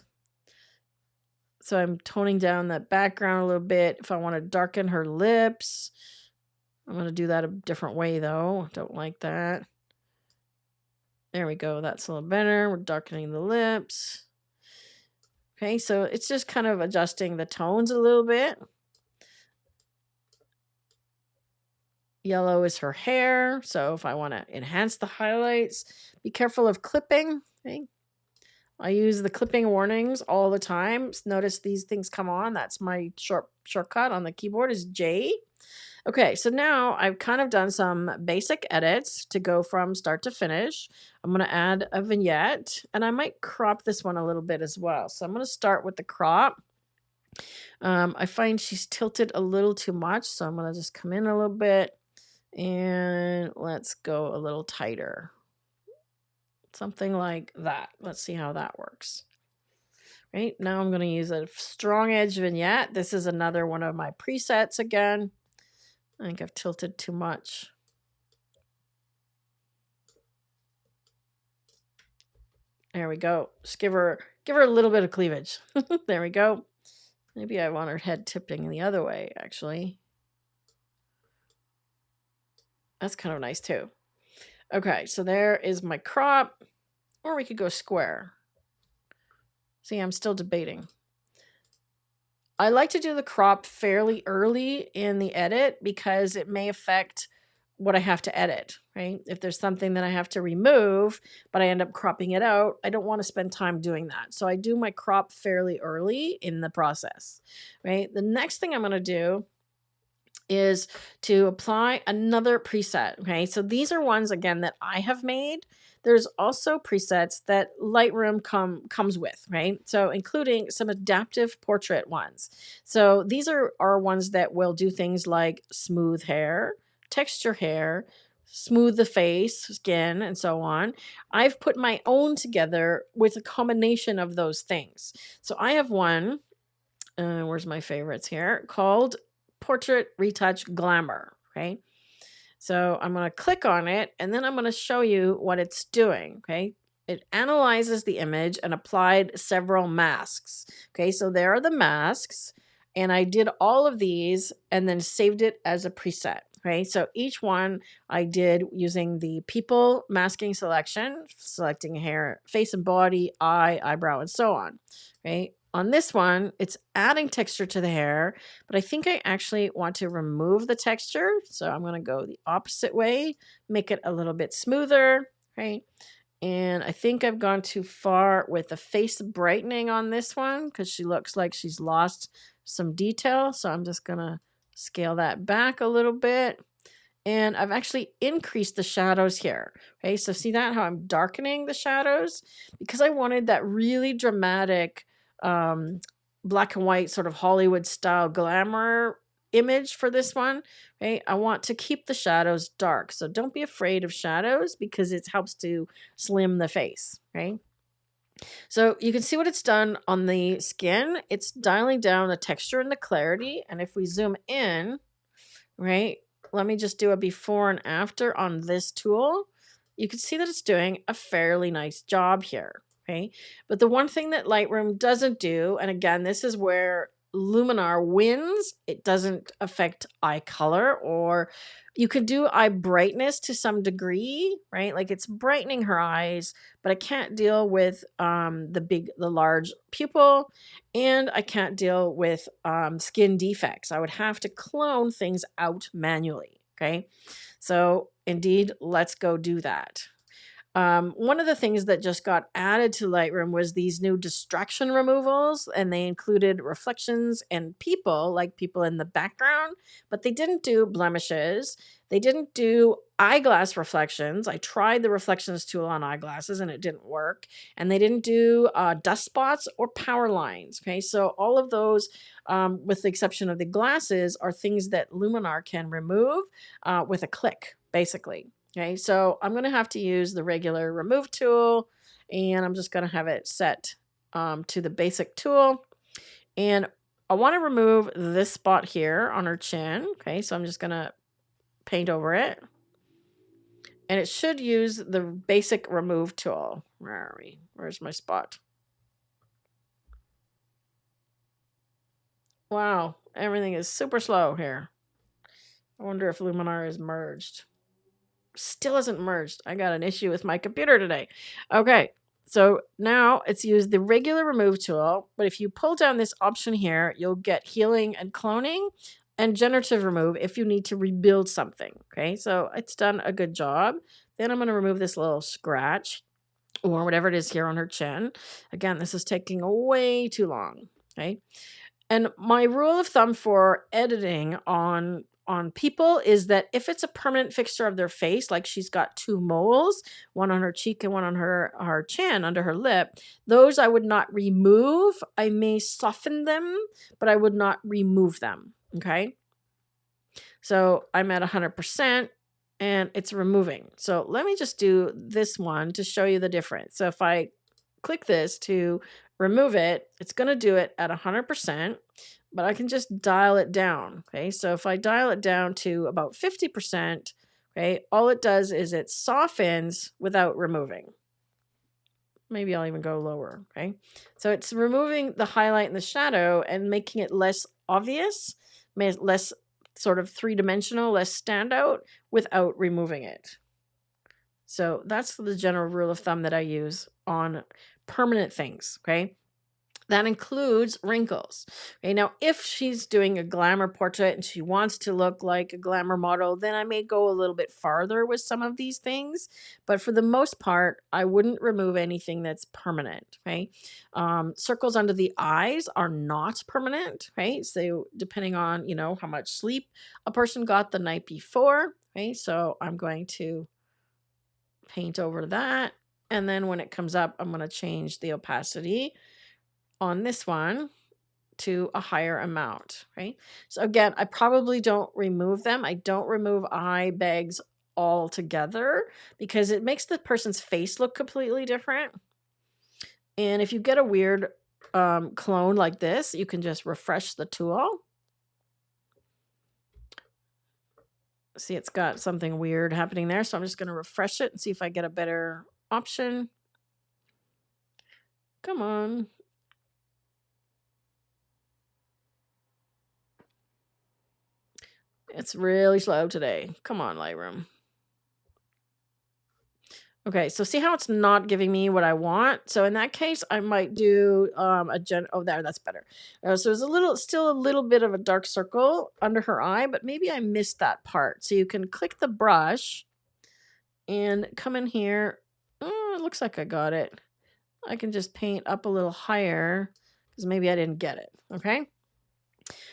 So I'm toning down that background a little bit. If I want to darken her lips, I'm going to do that a different way though. Don't like that. There we go. That's a little better. We're darkening the lips. Okay, so it's just kind of adjusting the tones a little bit. Yellow is her hair. So if I want to enhance the highlights, be careful of clipping. Okay. I use the clipping warnings all the time. Notice these things come on. That's my shortcut on the keyboard is J. Okay, so now I've kind of done some basic edits to go from start to finish. I'm going to add a vignette and I might crop this one a little bit as well. So I'm going to start with the crop. I find she's tilted a little too much, so I'm going to just come in a little bit and let's go a little tighter. Something like that. Let's see how that works. Right, now I'm going to use a strong edge vignette. This is another one of my presets again. I think I've tilted too much. There we go. Just give her a little bit of cleavage. There we go. Maybe I want her head tipping the other way, actually. That's kind of nice too. Okay, so there is my crop. Or we could go square. See, I'm still debating. I like to do the crop fairly early in the edit because it may affect what I have to edit, right? If there's something that I have to remove, but I end up cropping it out, I don't want to spend time doing that. So I do my crop fairly early in the process, right? The next thing I'm going to do is to apply another preset. Okay, so these are ones again that I have made. There's also presets that Lightroom comes with, right? So including some adaptive portrait ones. So these are ones that will do things like smooth hair, texture hair, smooth the face, skin, and so on. I've put my own together with a combination of those things. So I have one, where's my favorites here, called Portrait Retouch Glamour. Okay, so I'm going to click on it and then I'm going to show you what it's doing. Okay, it analyzes the image and applied several masks. Okay, so there are the masks, and I did all of these and then saved it as a preset. Okay, so each one I did using the people masking selection, selecting hair, face and body, eye, eyebrow, and so on. Okay, on this one, it's adding texture to the hair, but I think I actually want to remove the texture. So I'm going to go the opposite way, make it a little bit smoother, right? And I think I've gone too far with the face brightening on this one because she looks like she's lost some detail. So I'm just going to scale that back a little bit. And I've actually increased the shadows here. Okay, so see that, how I'm darkening the shadows? Because I wanted that really dramatic black and white sort of Hollywood style glamour image for this one. Okay, I want to keep the shadows dark. So don't be afraid of shadows because it helps to slim the face. Okay, so you can see what it's done on the skin. It's dialing down the texture and the clarity. And if we zoom in, right, let me just do a before and after on this tool. You can see that it's doing a fairly nice job here. Okay, but the one thing that Lightroom doesn't do, and again, this is where Luminar wins, it doesn't affect eye color, or you can do eye brightness to some degree, right? Like it's brightening her eyes, but I can't deal with the large pupil, and I can't deal with skin defects. I would have to clone things out manually. Okay, so indeed, let's go do that. One of the things that just got added to Lightroom was these new distraction removals, and they included reflections and people, like people in the background, but they didn't do blemishes. They didn't do eyeglass reflections. I tried the reflections tool on eyeglasses and it didn't work. And they didn't do dust spots or power lines. Okay, so all of those, with the exception of the glasses, are things that Luminar can remove with a click, basically. Okay, so I'm going to have to use the regular remove tool, and I'm just going to have it set to the basic tool. And I want to remove this spot here on her chin. Okay, so I'm just going to paint over it. And it should use the basic remove tool. Where are we? Where's my spot? Wow, everything is super slow here. I wonder if Luminar is merged. Still isn't merged. I got an issue with my computer today. Okay, so now it's used the regular remove tool, but if you pull down this option here, you'll get healing and cloning and generative remove if you need to rebuild something. Okay, so it's done a good job. Then I'm going to remove this little scratch or whatever it is here on her chin. Again, this is taking way too long. Okay, and my rule of thumb for editing on on people is that if it's a permanent fixture of their face, like she's got 2 moles, one on her cheek and one on her chin under her lip, those I would not remove. I may soften them, but I would not remove them. Okay. So I'm at 100% and it's removing. So let me just do this one to show you the difference. So if I click this to remove it, it's going to do it at 100%, but I can just dial it down. Okay. So if I dial it down to about 50%, okay, all it does is it softens without removing. Maybe I'll even go lower. Okay. So it's removing the highlight and the shadow and making it less obvious, less sort of 3-dimensional, less standout without removing it. So that's the general rule of thumb that I use on permanent things. Okay. That includes wrinkles. Okay, now if she's doing a glamour portrait and she wants to look like a glamour model, then I may go a little bit farther with some of these things. But for the most part, I wouldn't remove anything that's permanent. Okay, circles under the eyes are not permanent. Okay, so depending on how much sleep a person got the night before. Okay, so I'm going to paint over that, and then when it comes up, I'm going to change the opacity on this one to a higher amount, right? So again, I probably don't remove them. I don't remove eye bags altogether because it makes the person's face look completely different. And if you get a weird clone like this, you can just refresh the tool. See, it's got something weird happening there. So I'm just going to refresh it and see if I get a better option. Come on. It's really slow today. Come on, Lightroom. Okay, so see how it's not giving me what I want? So in that case, I might do that's better. So there's still a little bit of a dark circle under her eye, but maybe I missed that part. So you can click the brush and come in here. Oh, it looks like I got it. I can just paint up a little higher because maybe I didn't get it. Okay.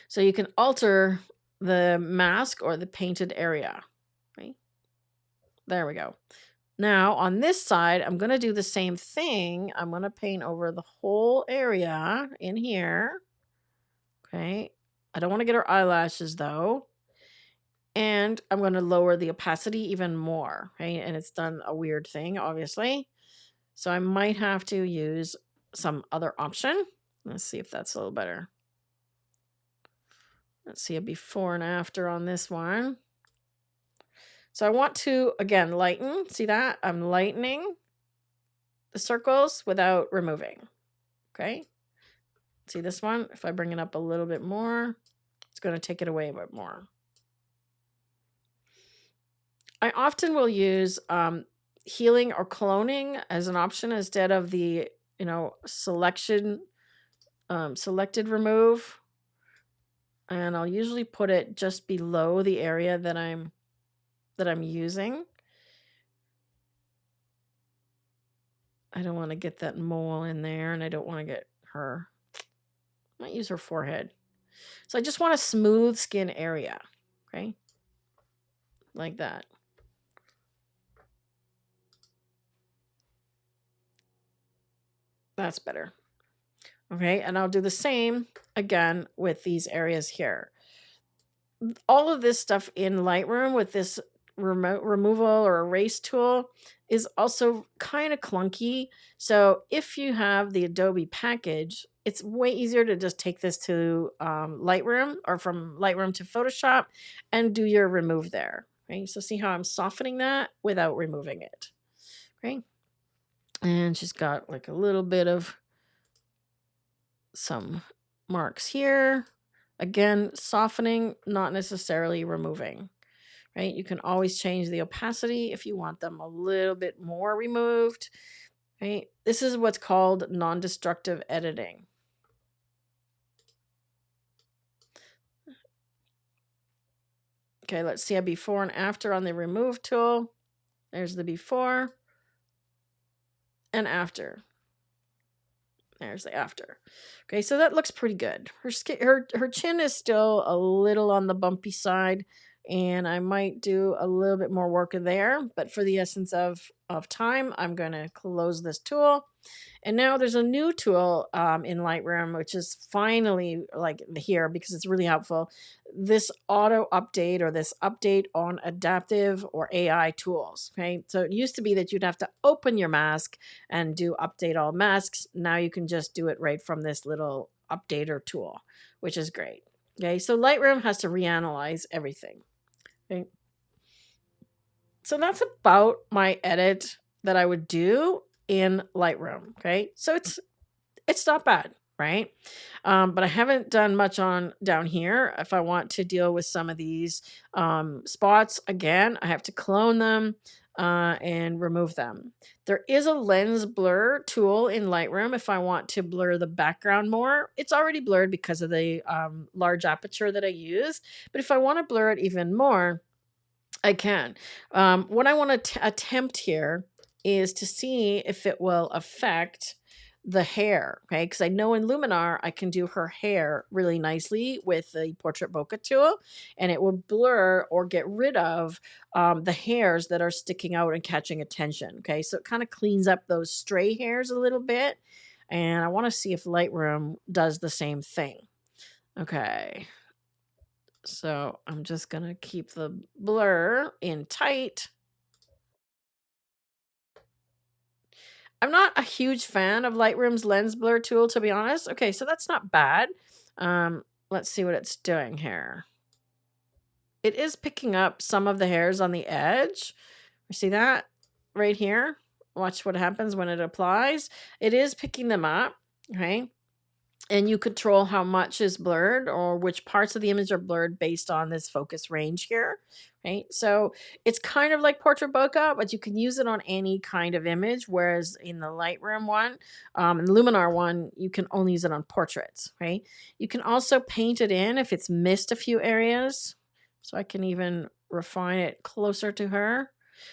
So you can alter the mask or the painted area. Right? There we go. Now on this side, I'm going to do the same thing. I'm going to paint over the whole area in here. Okay. I don't want to get her eyelashes though. And I'm going to lower the opacity even more. Okay. And it's done a weird thing, obviously. So I might have to use some other option. Let's see if that's a little better. Let's see a before and after on this one. So I want to, again, lighten. See that? I'm lightening the circles without removing. Okay. See this one? If I bring it up a little bit more, it's going to take it away a bit more. I often will use healing or cloning as an option instead of the, selected remove. And I'll usually put it just below the area that I'm using. I don't want to get that mole in there, and I don't want to get her. I might use her forehead. So I just want a smooth skin area. Okay. Like that. That's better. Okay. And I'll do the same again with these areas here. All of this stuff in Lightroom with this remote removal or erase tool is also kind of clunky. So if you have the Adobe package, it's way easier to just take this to Lightroom or from Lightroom to Photoshop and do your remove there. Right? So see how I'm softening that without removing it. Right? And she's got like a little bit of some marks here. Again, softening, not necessarily removing. Right? You can always change the opacity if you want them a little bit more removed. Right? This is what's called non-destructive editing. Okay, let's see a before and after on the remove tool. There's the before and after. There's the after. Okay, so that looks pretty good. Her chin is still a little on the bumpy side. and I might do a little bit more work in there, but for the essence of time, I'm going to close this tool. And now there's a new tool in Lightroom, which is finally like here because it's really helpful. This auto update, or this update on adaptive or AI tools. Okay. So it used to be that you'd have to open your mask and do update all masks. Now you can just do it right from this little updater tool, which is great. Okay. So Lightroom has to reanalyze everything. Okay. So that's about my edit that I would do in Lightroom. Okay. So it's not bad, right? But I haven't done much on down here. If I want to deal with some of these spots again, I have to clone them and remove them. There is a lens blur tool in Lightroom if I want to blur the background more. It's already blurred because of the large aperture that I use. But if I want to blur it even more, I can. What I want to attempt here is to see if it will affect the hair. Okay. Because I know in Luminar, I can do her hair really nicely with the portrait bokeh tool, and it will blur or get rid of the hairs that are sticking out and catching attention. Okay. So it kind of cleans up those stray hairs a little bit. And I want to see if Lightroom does the same thing. Okay. So I'm just going to keep the blur in tight. I'm not a huge fan of Lightroom's lens blur tool, to be honest. Okay, so that's not bad. Let's see what it's doing here. It is picking up some of the hairs on the edge. You see that right here? Watch what happens when it applies. It is picking them up, okay? And you control how much is blurred or which parts of the image are blurred based on this focus range here, right? So it's kind of like portrait bokeh, but you can use it on any kind of image. Whereas in the Lightroom one, and the Luminar one, you can only use it on portraits, right? You can also paint it in if it's missed a few areas. So I can even refine it closer to her.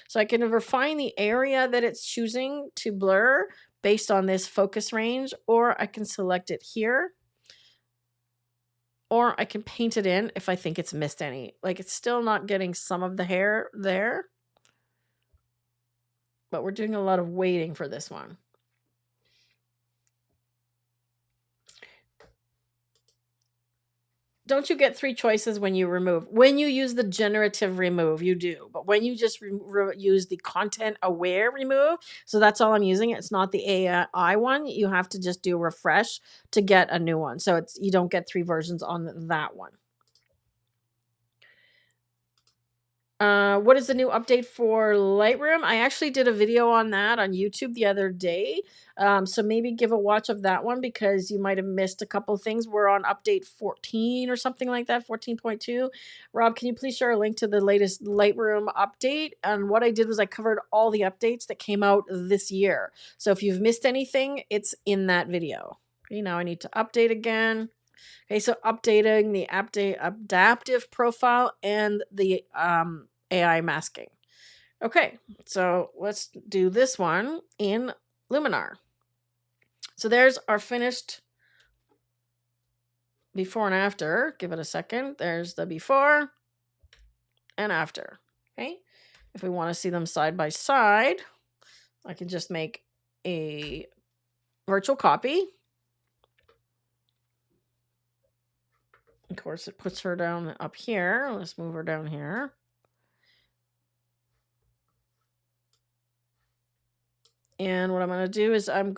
So I can refine the area that it's choosing to blur based on this focus range, or I can select it here, or I can paint it in if I think it's missed any. Like, it's still not getting some of the hair there, but we're doing a lot of waiting for this one. Don't you get 3 choices when you remove? When you use the generative remove, you do. But when you just use the content aware remove, so that's all I'm using. It's not the AI one. You have to just do refresh to get a new one. So you don't get 3 versions on that one. What is the new update for Lightroom? I actually did a video on that on YouTube the other day. So maybe give a watch of that one because you might have missed a couple things. We're on update 14 or something like that, 14.2. Rob, can you please share a link to the latest Lightroom update? And what I did was I covered all the updates that came out this year. So if you've missed anything, it's in that video. Okay, now I need to update again. Okay, so updating the adaptive profile and the AI masking. Okay, so let's do this one in Luminar. So there's our finished before and after. Give it a second. There's the before and after. Okay, if we want to see them side by side, I can just make a virtual copy. Of course, it puts her down up here. Let's move her down here. And what I'm going to do is I'm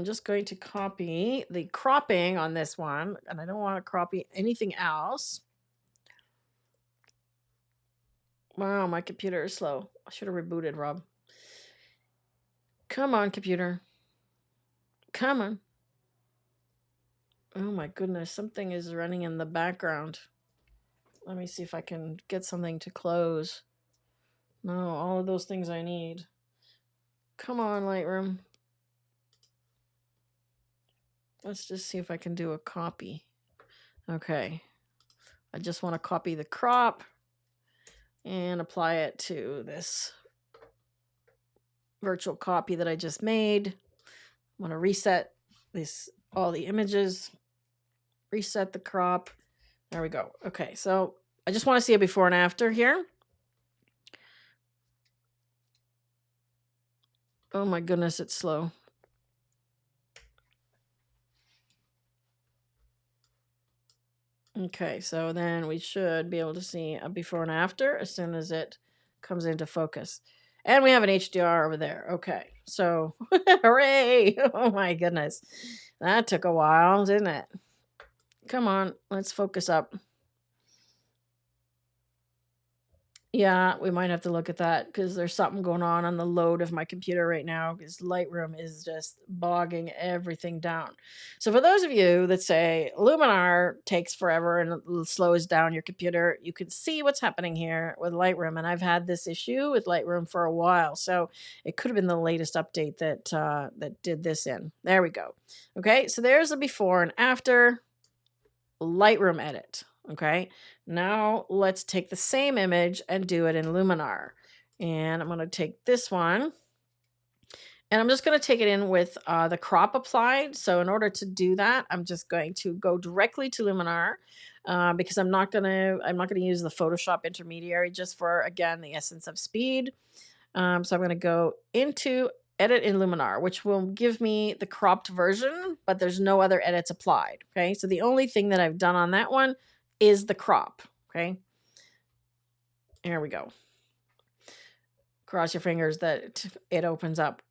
just going to copy the cropping on this one, and I don't want to copy anything else. Wow, my computer is slow. I should have rebooted, Rob. Come on, computer. Come on. Oh my goodness, something is running in the background. Let me see if I can get something to close. No, all of those things I need. Come on, Lightroom. Let's just see if I can do a copy. Okay. I just want to copy the crop and apply it to this virtual copy that I just made. I'm going to reset all the images, reset the crop, There we go. Okay, so I just want to see a before and after here. Oh my goodness, it's slow. Okay, so then we should be able to see a before and after as soon as it comes into focus. And we have an HDR over there. Okay, so hooray! Oh my goodness. That took a while, didn't it? Come on, let's focus up. Yeah, we might have to look at that because there's something going on the load of my computer right now because Lightroom is just bogging everything down. So for those of you that say Luminar takes forever and it slows down your computer, you can see what's happening here with Lightroom. And I've had this issue with Lightroom for a while, so it could have been the latest update that did this in. There we go. Okay, so there's a before and after Lightroom edit. Okay, now let's take the same image and do it in Luminar. And I'm going to take this one and I'm just going to take it in with the crop applied. So in order to do that, I'm just going to go directly to Luminar because I'm not going to use the Photoshop intermediary just for, again, the essence of speed. So I'm going to go into edit in Luminar, which will give me the cropped version, but there's no other edits applied. Okay, so the only thing that I've done on that one is the crop. Okay, here we go. Cross your fingers that it opens up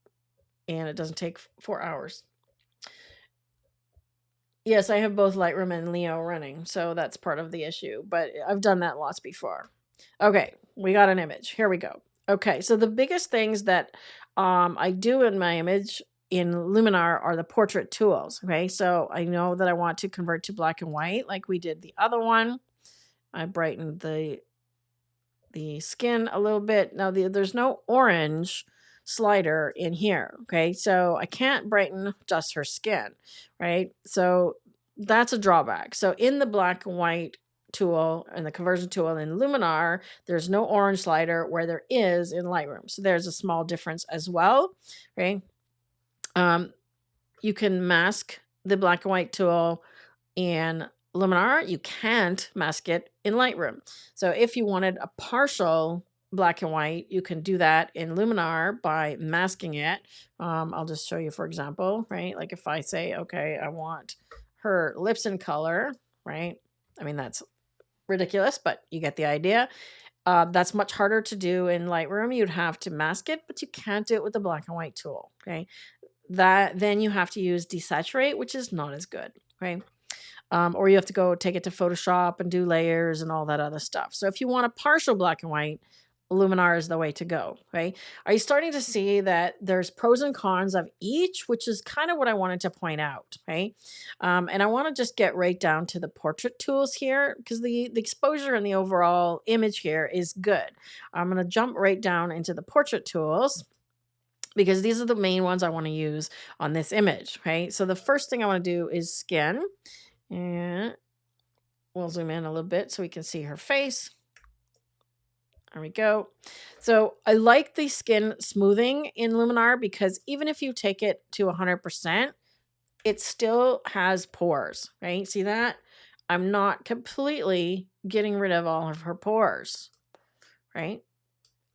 and it doesn't take 4 hours. Yes, I have both Lightroom and Neo running, so that's part of the issue, but I've done that lots before. Okay, we got an image. Here we go. Okay, so the biggest things that I do in my image in Luminar are the portrait tools. Okay, so I know that I want to convert to black and white like we did the other one. I brightened the skin a little bit. Now there's no orange slider in here. Okay, so I can't brighten just her skin, right? So that's a drawback. So in the black and white tool and the conversion tool in Luminar, there's no orange slider where there is in Lightroom. So there's a small difference as well, right? You can mask the black and white tool in Luminar. You can't mask it in Lightroom. So if you wanted a partial black and white, you can do that in Luminar by masking it. I'll just show you, for example, right? Like if I say, okay, I want her lips in color, right? I mean, that's ridiculous, but you get the idea. That's much harder to do in Lightroom. You'd have to mask it, but you can't do it with the black and white tool, okay? Then you have to use desaturate, which is not as good, okay? Or you have to go take it to Photoshop and do layers and all that other stuff. So if you want a partial black and white, Luminar is the way to go, okay? Are you starting to see that there's pros and cons of each, which is kind of what I wanted to point out, okay? And I want to just get right down to the portrait tools here because the exposure and the overall image here is good. I'm going to jump right down into the portrait tools because these are the main ones I want to use on this image, okay? So the first thing I want to do is skin. And we'll zoom in a little bit so we can see her face. There we go. So I like the skin smoothing in Luminar because even if you take it to 100%, it still has pores, right? See that? I'm not completely getting rid of all of her pores, right?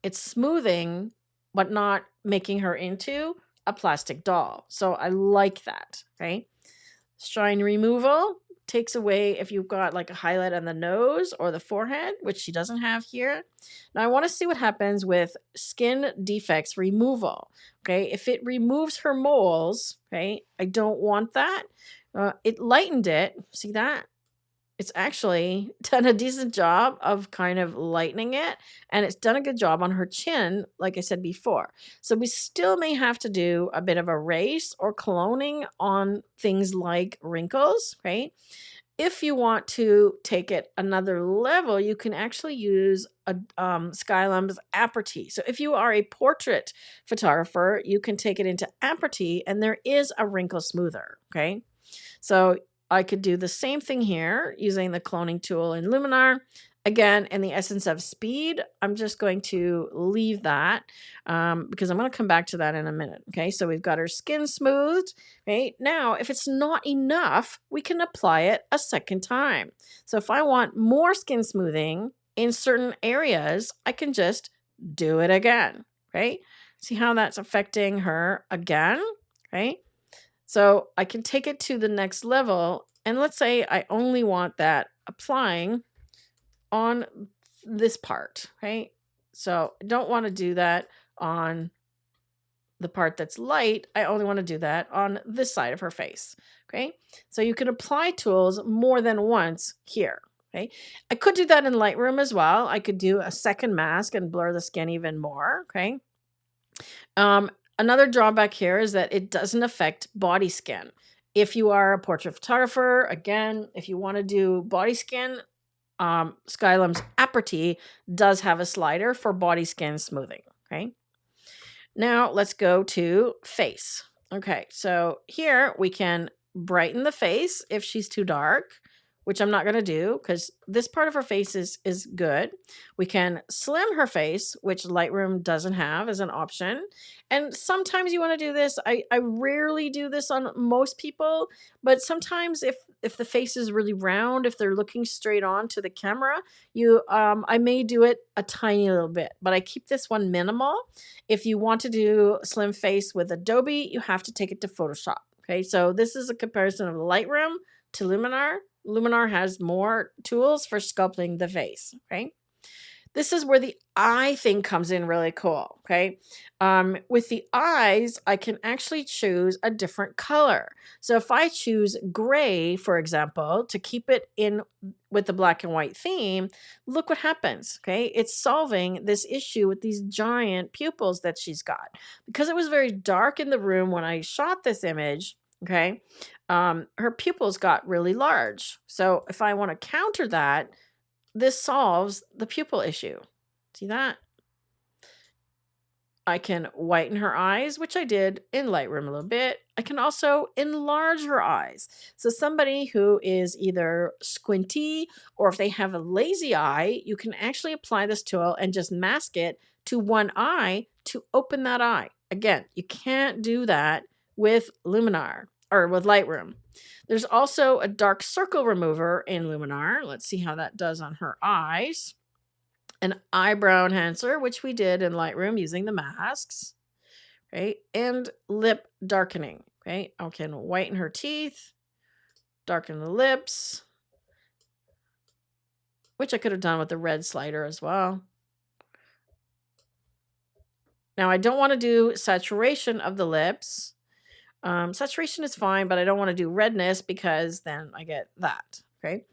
It's smoothing, but not making her into a plastic doll. So I like that, right? Shine removal takes away if you've got like a highlight on the nose or the forehead, which she doesn't have here. Now I want to see what happens with skin defects removal. Okay, if it removes her moles, okay, I don't want that. It lightened it. See that? It's actually done a decent job of kind of lightening it, and it's done a good job on her chin, like I said before. So we still may have to do a bit of erase or cloning on things like wrinkles, right? If you want to take it another level, you can actually use a Skylum's Aperty. So if you are a portrait photographer, you can take it into Aperty, and there is a wrinkle smoother, okay? So I could do the same thing here using the cloning tool in Luminar. Again, in the essence of speed, I'm just going to leave that because I'm going to come back to that in a minute. Okay, so we've got our skin smoothed. Right now, if it's not enough, we can apply it a second time. So if I want more skin smoothing in certain areas, I can just do it again. Right? See how that's affecting her again? Right? So I can take it to the next level. And let's say I only want that applying on this part, right? So I don't want to do that on the part that's light. I only want to do that on this side of her face. Okay. So you can apply tools more than once here. Okay. I could do that in Lightroom as well. I could do a second mask and blur the skin even more. Okay. Another drawback here is that it doesn't affect body skin. If you are a portrait photographer, again, if you want to do body skin, Skylum's Aperty does have a slider for body skin smoothing. Okay. Now let's go to face. Okay. So here we can brighten the face if she's too dark, which I'm not going to do because this part of her face is good. We can slim her face, which Lightroom doesn't have as an option. And sometimes you want to do this. I rarely do this on most people, but sometimes if the face is really round, if they're looking straight on to the camera, I may do it a tiny little bit, but I keep this one minimal. If you want to do slim face with Adobe, you have to take it to Photoshop. Okay, so this is a comparison of Lightroom to Luminar. Luminar has more tools for sculpting the face. Okay. This is where the eye thing comes in really cool. Okay. With the eyes, I can actually choose a different color. So if I choose gray, for example, to keep it in with the black and white theme, look what happens. Okay. It's solving this issue with these giant pupils that she's got. Because it was very dark in the room when I shot this image. Okay. Her pupils got really large. So if I want to counter that, this solves the pupil issue. See that? I can whiten her eyes, which I did in Lightroom a little bit. I can also enlarge her eyes. So somebody who is either squinty or if they have a lazy eye, you can actually apply this tool and just mask it to one eye to open that eye. Again, you can't do that with Luminar or with Lightroom. There's also a dark circle remover in Luminar. Let's see how that does on her eyes. An eyebrow enhancer, which we did in Lightroom using the masks, right? And lip darkening, okay? I can whiten her teeth, darken the lips, which I could have done with the red slider as well. Now, I don't want to do saturation of the lips. Saturation is fine, but I don't want to do redness because then I get that, okay?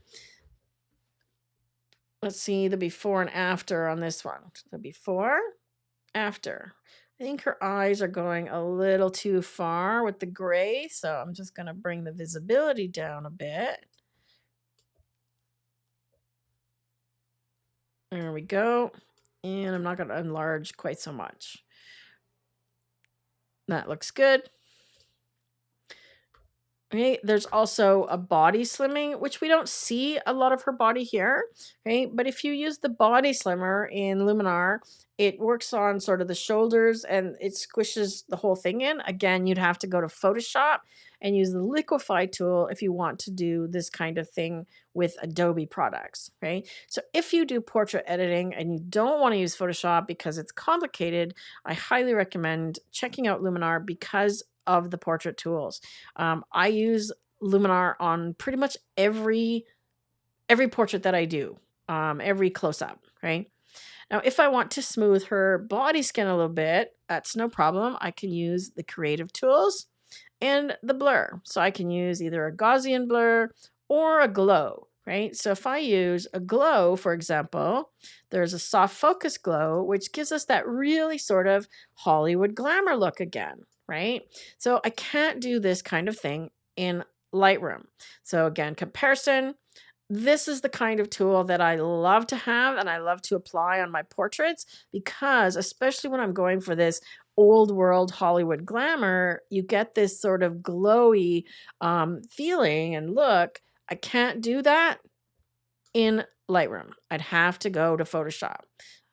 Let's see the before and after on this one. The before, after. I think her eyes are going a little too far with the gray, so I'm just going to bring the visibility down a bit. There we go. And I'm not going to enlarge quite so much. That looks good. Okay, there's also a body slimming, which we don't see a lot of her body here. Okay, but if you use the body slimmer in Luminar, it works on sort of the shoulders and it squishes the whole thing in. Again, you'd have to go to Photoshop and use the liquify tool if you want to do this kind of thing with Adobe products. Okay, so if you do portrait editing and you don't want to use Photoshop because it's complicated, I highly recommend checking out Luminar because of the portrait tools. I use Luminar on pretty much every portrait that I do, every close-up, right? Now, if I want to smooth her body skin a little bit, that's no problem. I can use the creative tools and the blur. So I can use either a Gaussian blur or a glow, right? So if I use a glow, for example, there's a soft focus glow, which gives us that really sort of Hollywood glamour look again, right? So I can't do this kind of thing in Lightroom. So again, comparison. This is the kind of tool that I love to have and I love to apply on my portraits because especially when I'm going for this old world Hollywood glamour, you get this sort of glowy feeling and look. I can't do that in Lightroom. I'd have to go to Photoshop.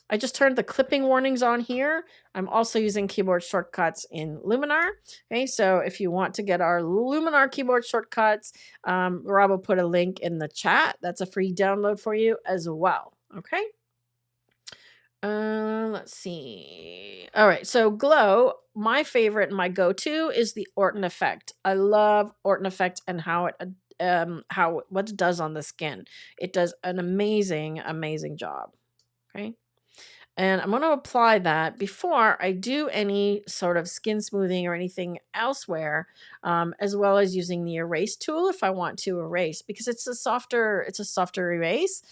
I just turned the clipping warnings on here. I'm also using keyboard shortcuts in Luminar. Okay, so if you want to get our Luminar keyboard shortcuts, Rob will put a link in the chat. That's a free download for you as well. Okay. Let's see. All right, so glow, my favorite and my go-to is the Orton effect. I love Orton effect and how what it does on the skin. It does an amazing job. Okay. And I'm going to apply that before I do any sort of skin smoothing or anything elsewhere, as well as using the erase tool if I want to erase, because it's a softer erase.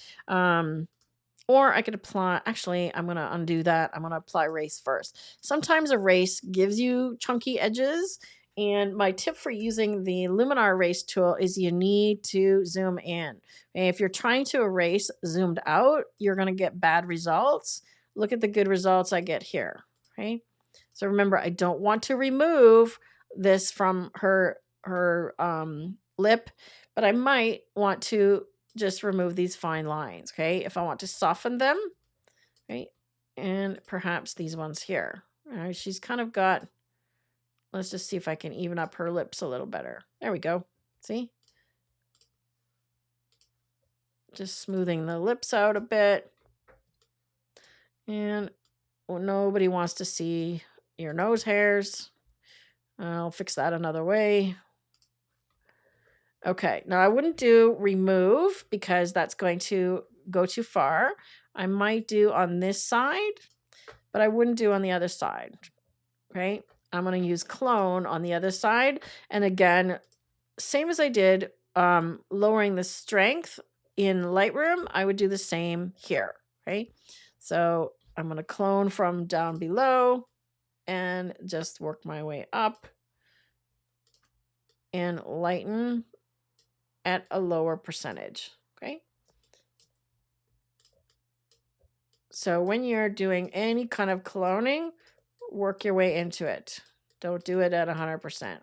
Or I could apply, actually, I'm going to undo that. I'm going to apply erase first. Sometimes erase gives you chunky edges. And my tip for using the Luminar erase tool is you need to zoom in. And if you're trying to erase zoomed out, you're going to get bad results. Look at the good results I get here. Okay. So remember, I don't want to remove this from her lip, but I might want to just remove these fine lines. Okay. If I want to soften them, right. And perhaps these ones here. All right. She's kind of got, let's just see if I can even up her lips a little better. There we go. See? Just smoothing the lips out a bit. And nobody wants to see your nose hairs. I'll fix that another way. Okay, now I wouldn't do remove because that's going to go too far. I might do on this side, but I wouldn't do on the other side. Okay, I'm going to use clone on the other side. And again, same as I did lowering the strength in Lightroom, I would do the same here. Okay, so I'm going to clone from down below and just work my way up and lighten at a lower percentage. Okay. So when you're doing any kind of cloning, work your way into it. Don't do it at 100%.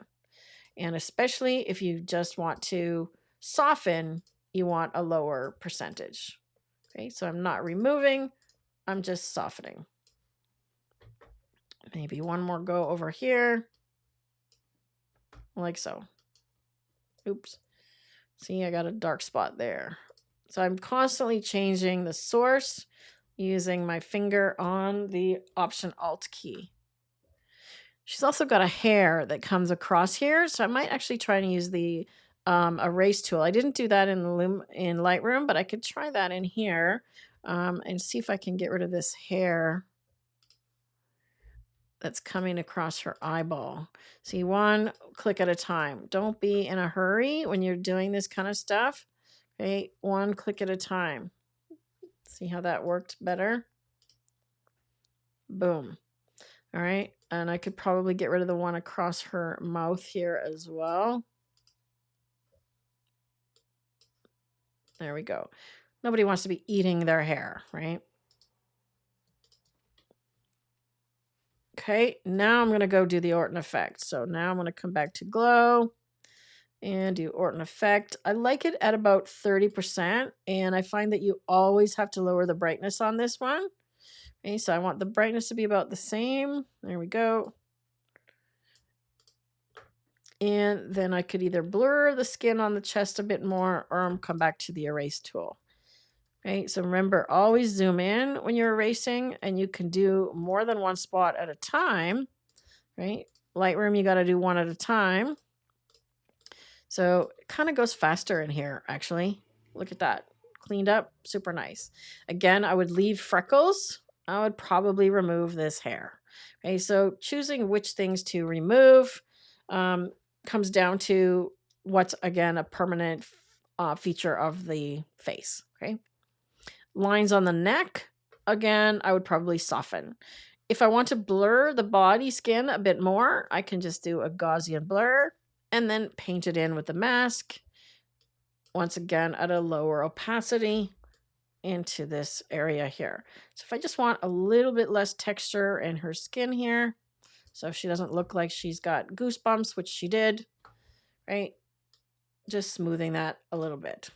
And especially if you just want to soften, you want a lower percentage. Okay. So I'm not removing, I'm just softening. Maybe one more go over here. Like so. Oops. See, I got a dark spot there. So I'm constantly changing the source using my finger on the Option Alt key. She's also got a hair that comes across here, so I might actually try to use the erase tool. I didn't do that in Lightroom, but I could try that in here and see if I can get rid of this hair that's coming across her eyeball. See, one click at a time. Don't be in a hurry when you're doing this kind of stuff. Okay, one click at a time. See how that worked better? Boom. All right, and I could probably get rid of the one across her mouth here as well. There we go. Nobody wants to be eating their hair, right? Okay, now I'm going to go do the Orton effect. So now I'm going to come back to glow and do Orton effect. I like it at about 30%, and I find that you always have to lower the brightness on this one. Okay, so I want the brightness to be about the same. There we go. And then I could either blur the skin on the chest a bit more or come back to the erase tool. Okay, so remember, always zoom in when you're erasing, and you can do more than one spot at a time, right? Lightroom, you got to do one at a time. So it kind of goes faster in here, actually. Look at that. Cleaned up, super nice. Again, I would leave freckles. I would probably remove this hair. Okay, so choosing which things to remove comes down to what's, again, a permanent feature of the face, okay? Lines on the neck, again, I would probably soften. If I want to blur the body skin a bit more, I can just do a Gaussian blur and then paint it in with the mask. Once again, at a lower opacity into this area here. So if I just want a little bit less texture in her skin here, so she doesn't look like she's got goosebumps, which she did, right? Just smoothing that a little bit.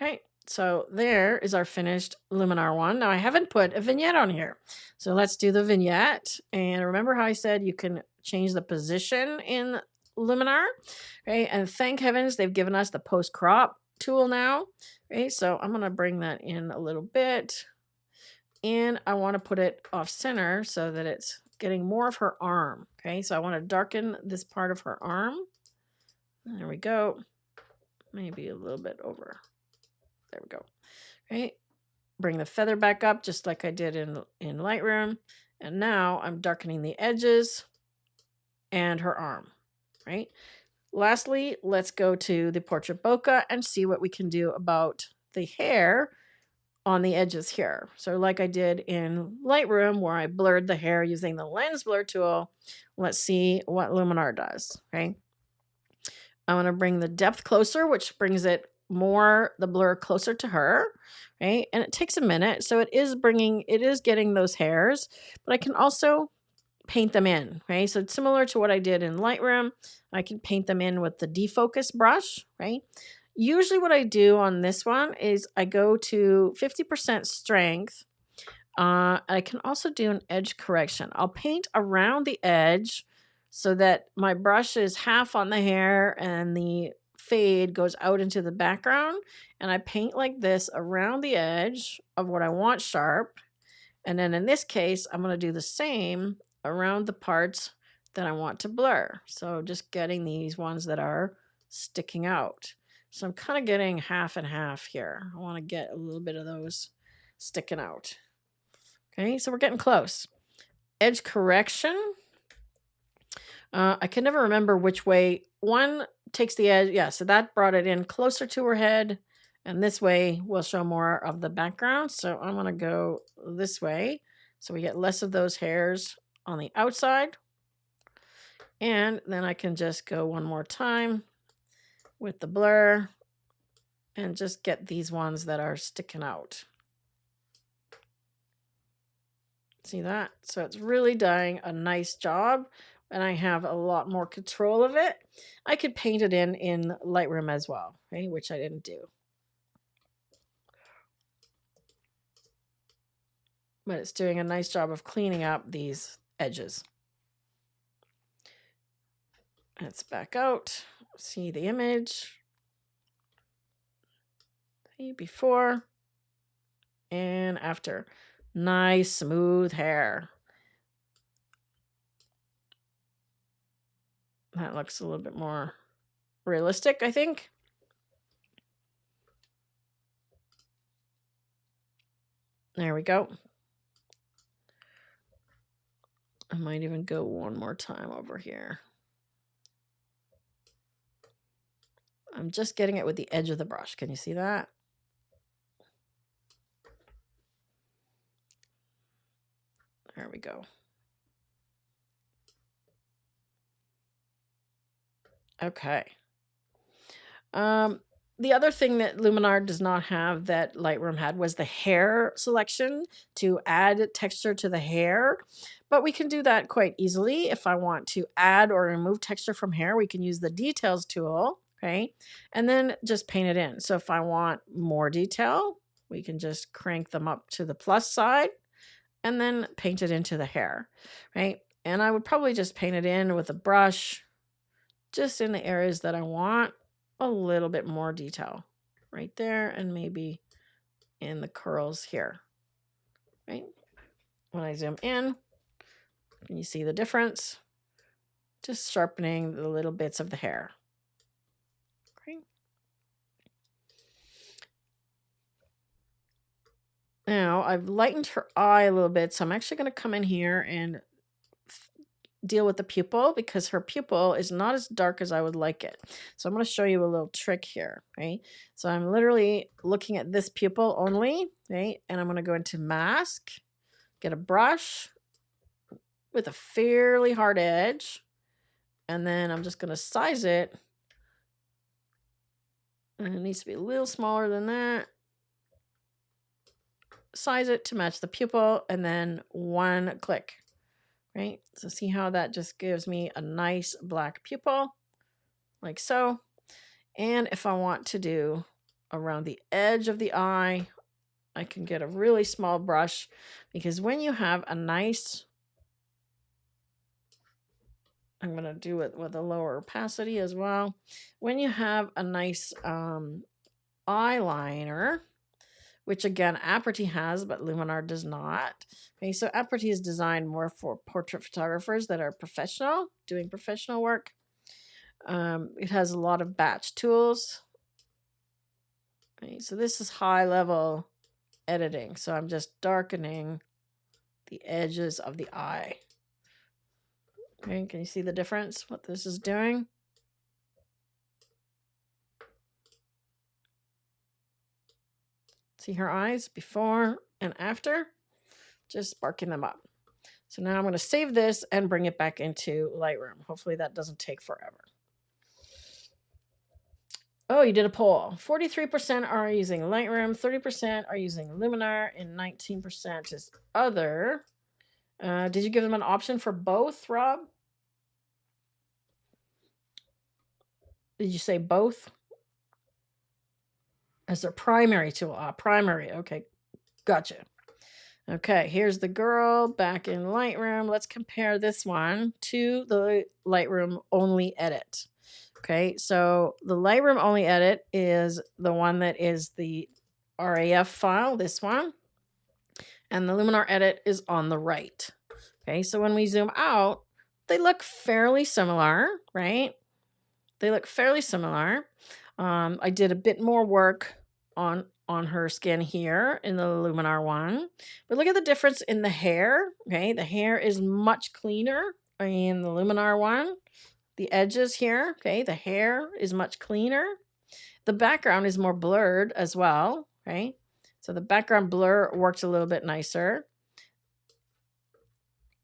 Okay, so there is our finished Luminar one. Now I haven't put a vignette on here. So let's do the vignette. And remember how I said you can change the position in Luminar, right? And thank heavens they've given us the post crop tool now, right? So I'm going to bring that in a little bit. And I want to put it off center so that it's getting more of her arm. Okay, so I want to darken this part of her arm. There we go. Maybe a little bit over. There we go. Right. Bring the feather back up just like I did in Lightroom. And now I'm darkening the edges and her arm. Right. Lastly, let's go to the portrait bokeh and see what we can do about the hair on the edges here. So like I did in Lightroom where I blurred the hair using the lens blur tool, let's see what Luminar does. Okay. I'm going to bring the depth closer, which brings it more, the blur closer to her, right? And it takes a minute. So it is getting those hairs, but I can also paint them in, right? So it's similar to what I did in Lightroom. I can paint them in with the defocus brush, right? Usually what I do on this one is I go to 50% strength. I can also do an edge correction. I'll paint around the edge so that my brush is half on the hair and the fade goes out into the background. And I paint like this around the edge of what I want sharp. And then in this case, I'm going to do the same around the parts that I want to blur. So just getting these ones that are sticking out. So I'm kind of getting half and half here. I want to get a little bit of those sticking out. Okay, so we're getting close. Edge correction. I can never remember which way. One takes the edge. Yeah, so that brought it in closer to her head. And this way will show more of the background. So I'm going to go this way. So we get less of those hairs on the outside. And then I can just go one more time with the blur and just get these ones that are sticking out. See that? So it's really doing a nice job and I have a lot more control of it. I could paint it in Lightroom as well, right? Which I didn't do. But it's doing a nice job of cleaning up these edges. Let's back out. See the image. See before and after. Nice smooth hair. That looks a little bit more realistic, I think. There we go. I might even go one more time over here. I'm just getting it with the edge of the brush. Can you see that? There we go. Okay. The other thing that Luminar does not have that Lightroom had was the hair selection to add texture to the hair. But we can do that quite easily. If I want to add or remove texture from hair, we can use the details tool, okay? And then just paint it in. So if I want more detail, we can just crank them up to the plus side and then paint it into the hair, right? And I would probably just paint it in with a brush just in the areas that I want a little bit more detail right there and maybe in the curls here, right? When I zoom in, can you see the difference? Just sharpening the little bits of the hair. Okay. Now I've lightened her eye a little bit, so I'm actually going to come in here and deal with the pupil because her pupil is not as dark as I would like it. So I'm going to show you a little trick here, right? So I'm literally looking at this pupil only, right? And I'm going to go into mask, get a brush with a fairly hard edge, and then I'm just going to size it. And it needs to be a little smaller than that. Size it to match the pupil, and then one click. Right? So see how that just gives me a nice black pupil, like so. And if I want to do around the edge of the eye. I can get a really small brush because when you have a nice, I'm going to do it with a lower opacity as well. When you have a nice eyeliner, which again, Aperty has, but Luminar does not. Okay, so Aperty is designed more for portrait photographers that are professional, doing professional work. It has a lot of batch tools. Okay, so this is high level editing. So I'm just darkening the edges of the eye. Okay, can you see the difference, what this is doing? See her eyes before and after? Just sparking them up. So now I'm going to save this and bring it back into Lightroom. Hopefully that doesn't take forever. Oh, you did a poll. 43% are using Lightroom, 30% are using Luminar, and 19% is other. Did you give them an option for both, Rob? Did you say both? As their primary tool. Primary. Okay, gotcha. Okay, here's the girl back in Lightroom. Let's compare this one to the Lightroom only edit. Okay, so the Lightroom only edit is the one that is the RAF file, this one. And the Luminar edit is on the right. Okay, so when we zoom out, they look fairly similar, right? They look fairly similar. I did a bit more work on her skin here in the Luminar one. But look at the difference in the hair. Okay, the hair is much cleaner in the Luminar one. The edges here, okay, the hair is much cleaner. The background is more blurred as well, right? So the background blur works a little bit nicer.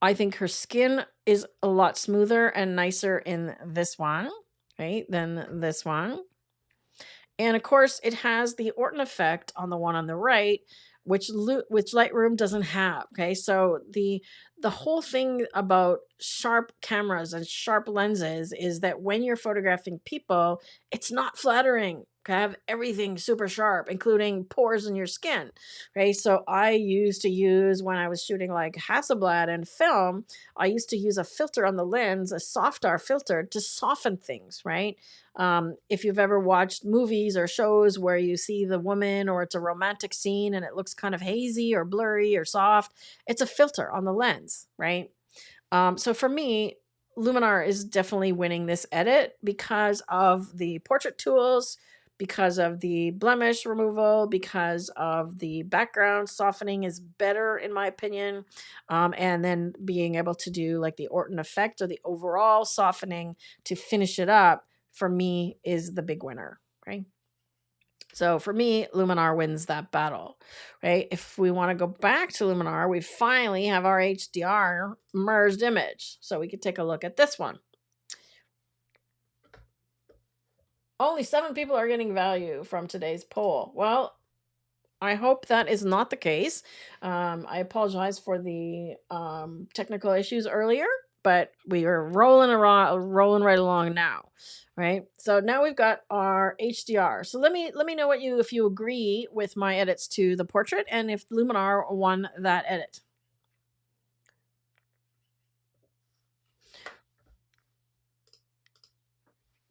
I think her skin is a lot smoother and nicer in this one, right, than this one. And of course, it has the Orton effect on the one on the right, which Lightroom doesn't have. Okay, so the whole thing about sharp cameras and sharp lenses is that when you're photographing people, it's not flattering to have everything super sharp, including pores in your skin. Okay, so I used to use, when I was shooting like Hasselblad and film, I used to use a filter on the lens, a Softar filter, to soften things, right? If you've ever watched movies or shows where you see the woman or it's a romantic scene and it looks kind of hazy or blurry or soft, it's a filter on the lens, right? So for me, Luminar is definitely winning this edit because of the portrait tools, because of the blemish removal, because of the background softening is better in my opinion. And then being able to do like the Orton effect or the overall softening to finish it up, for me, is the big winner, right? So for me, Luminar wins that battle, right? If we want to go back to Luminar, we finally have our HDR merged image. So we could take a look at this one. Only 7 people are getting value from today's poll. Well, I hope that is not the case. I apologize for the technical issues earlier, but we are rolling right along now, right? So now we've got our HDR. So let me know if you agree with my edits to the portrait and if Luminar won that edit.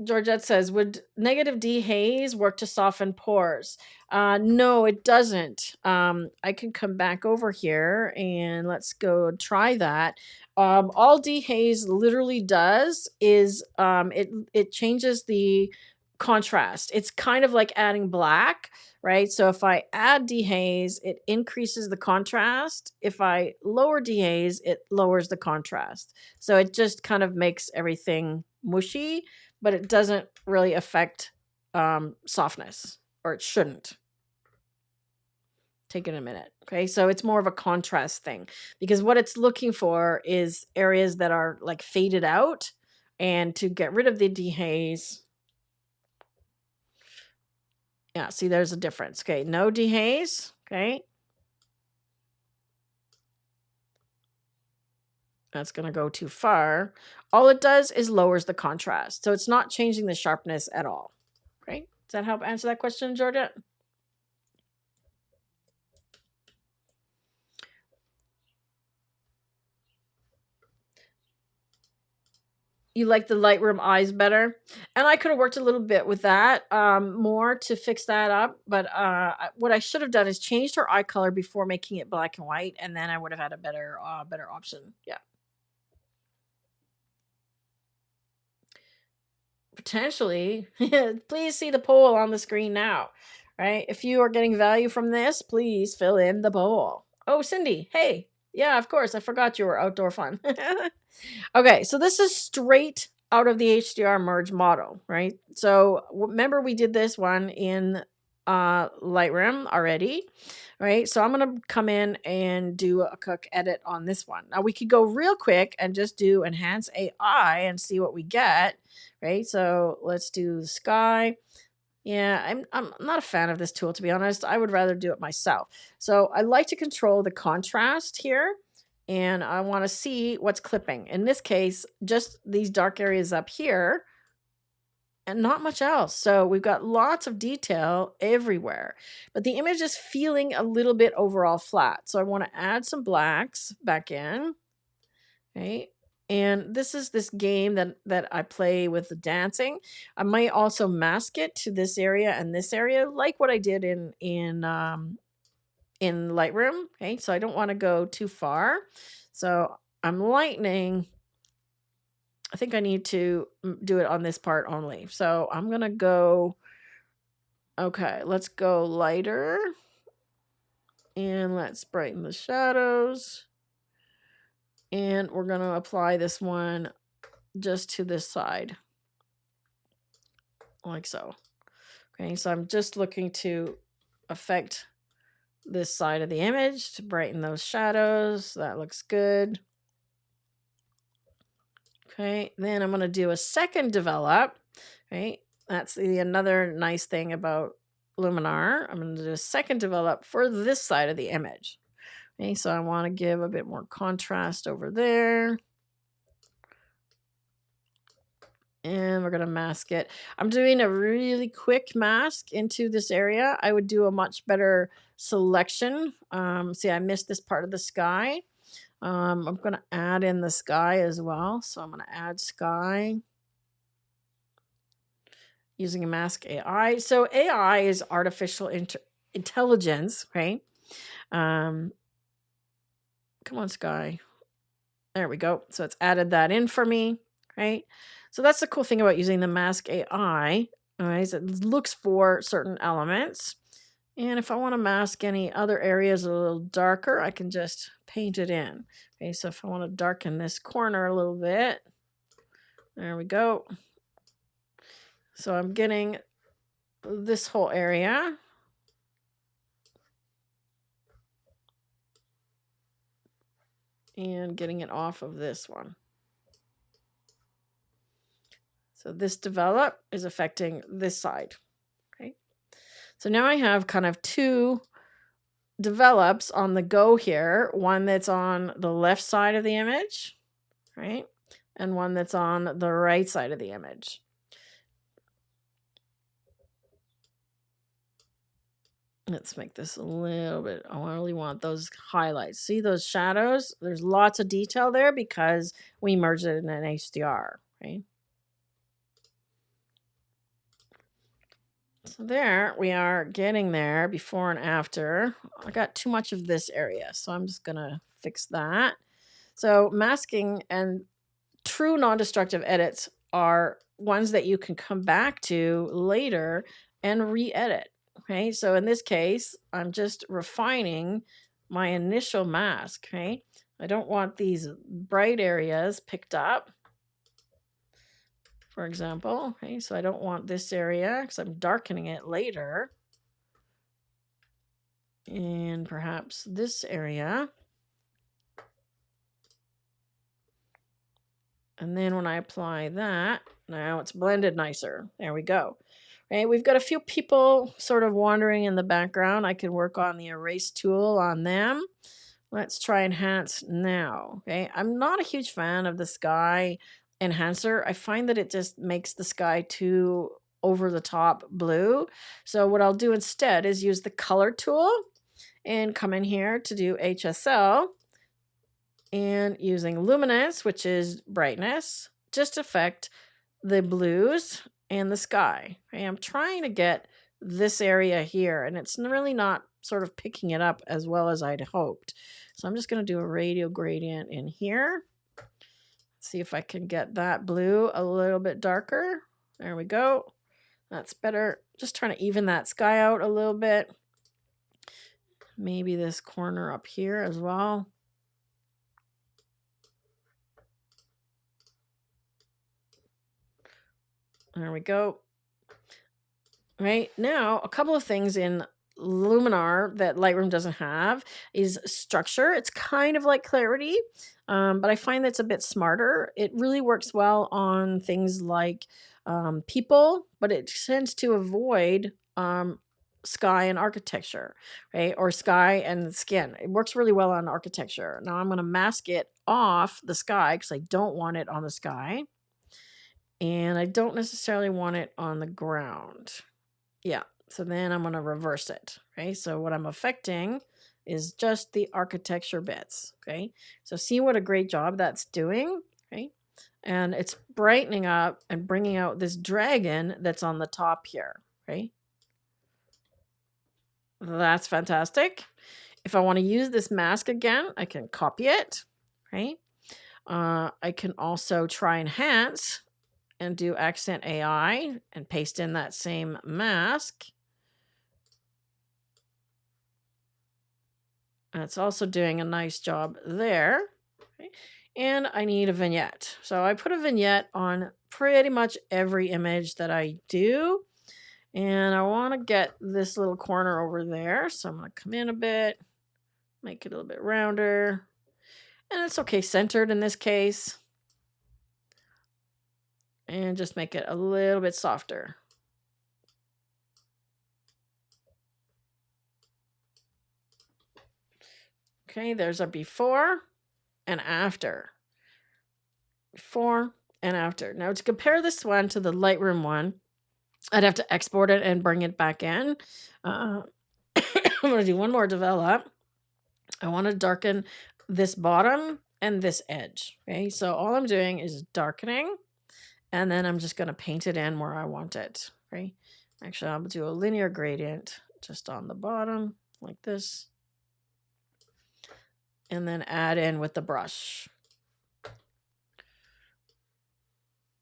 Georgette says, would negative dehaze work to soften pores? No, it doesn't. I can come back over here and let's go try that. All dehaze literally does is it changes the contrast. It's kind of like adding black, right? So if I add dehaze, it increases the contrast. If I lower dehaze, it lowers the contrast. So it just kind of makes everything mushy, but it doesn't really affect softness, or it shouldn't. Take it a minute. Okay, so it's more of a contrast thing because what it's looking for is areas that are like faded out, and to get rid of the dehaze. Yeah, see, there's a difference. Okay, no dehaze. Okay, that's going to go too far. All it does is lowers the contrast, so it's not changing the sharpness at all. Okay. Does that help answer that question, Georgia? You like the Lightroom eyes better, and I could have worked a little bit with that more to fix that up, but what I should have done is changed her eye color before making it black and white, and then I would have had a better option. Yeah. Potentially. Please see the poll on the screen now. Right? If you are getting value from this, please fill in the poll. Oh, Cindy, hey. Yeah, of course. I forgot you were outdoor fun. Okay, so this is straight out of the HDR merge model, right? So remember we did this one in Lightroom already, right? So I'm gonna come in and do a quick edit on this one. Now we could go real quick and just do enhance AI and see what we get, right? So let's do the sky. Yeah, I'm not a fan of this tool, to be honest. I would rather do it myself. So I like to control the contrast here, and I want to see what's clipping. In this case, just these dark areas up here and not much else. So we've got lots of detail everywhere, but the image is feeling a little bit overall flat. So I want to add some blacks back in, right? And this is this game that I play with the dancing. I might also mask it to this area and this area, like what I did in Lightroom. Okay, so I don't want to go too far. So I'm lightening. I think I need to do it on this part only. So I'm gonna go. Okay, let's go lighter, and let's brighten the shadows. And we're gonna apply this one just to this side, like so. Okay, so I'm just looking to affect this side of the image to brighten those shadows. That looks good. Okay, then I'm going to do a second develop. Right, that's another nice thing about Luminar. I'm going to do a second develop for this side of the image. Okay, so I want to give a bit more contrast over there. And we're going to mask it. I'm doing a really quick mask into this area. I would do a much better selection. See, I missed this part of the sky. I'm going to add in the sky as well. So I'm going to add sky using a mask AI. So AI is artificial intelligence, right? Come on, sky. There we go. So it's added that in for me, right? So that's the cool thing about using the mask AI. All right, so it looks for certain elements. And if I want to mask any other areas a little darker, I can just paint it in. Okay, so if I want to darken this corner a little bit, there we go. So I'm getting this whole area. And getting it off of this one. So this develop is affecting this side. Okay. So now I have kind of two develops on the go here. One that's on the left side of the image, right? And one that's on the right side of the image. Let's make this a little bit, I really want those highlights. See those shadows? There's lots of detail there because we merged it in an HDR, right? So there we are, getting there, before and after. I got too much of this area, so I'm just gonna fix that. So masking and true non-destructive edits are ones that you can come back to later and re-edit. Okay, so in this case, I'm just refining my initial mask. Okay, I don't want these bright areas picked up, for example. Okay, so I don't want this area because I'm darkening it later. And perhaps this area. And then when I apply that, now it's blended nicer. There we go. Okay, we've got a few people sort of wandering in the background. I can work on the erase tool on them. Let's try enhance now. Okay, I'm not a huge fan of the sky enhancer. I find that it just makes the sky too over the top blue. So what I'll do instead is use the color tool and come in here to do HSL and using luminance, which is brightness, just affect the blues and the sky. Okay, I'm trying to get this area here, and it's really not sort of picking it up as well as I'd hoped. So I'm just going to do a radial gradient in here. See if I can get that blue a little bit darker. There we go. That's better. Just trying to even that sky out a little bit. Maybe this corner up here as well. There we go. Right now, a couple of things in Luminar that Lightroom doesn't have is structure. It's kind of like clarity, but I find that's a bit smarter. It really works well on things like people, but it tends to avoid sky and architecture, right? Or sky and skin. It works really well on architecture. Now I'm going to mask it off the sky because I don't want it on the sky. And I don't necessarily want it on the ground. Yeah. So then I'm going to reverse it. Okay. So what I'm affecting is just the architecture bits. Okay. So see what a great job that's doing. Okay. And it's brightening up and bringing out this dragon that's on the top here. Okay. That's fantastic. If I want to use this mask again, I can copy it. Right. I can also try enhance and do accent AI and paste in that same mask. That's also doing a nice job there. Okay. And I need a vignette. So I put a vignette on pretty much every image that I do. And I want to get this little corner over there. So I'm going to come in a bit, make it a little bit rounder. And it's okay, centered in this case. And just make it a little bit softer. Okay, there's our before and after. Before and after. Now to compare this one to the Lightroom one, I'd have to export it and bring it back in. I'm going to do one more develop. I want to darken this bottom and this edge. Okay, so all I'm doing is darkening, and then I'm just going to paint it in where I want it. Okay, actually, I'll do a linear gradient just on the bottom like this, and then add in with the brush.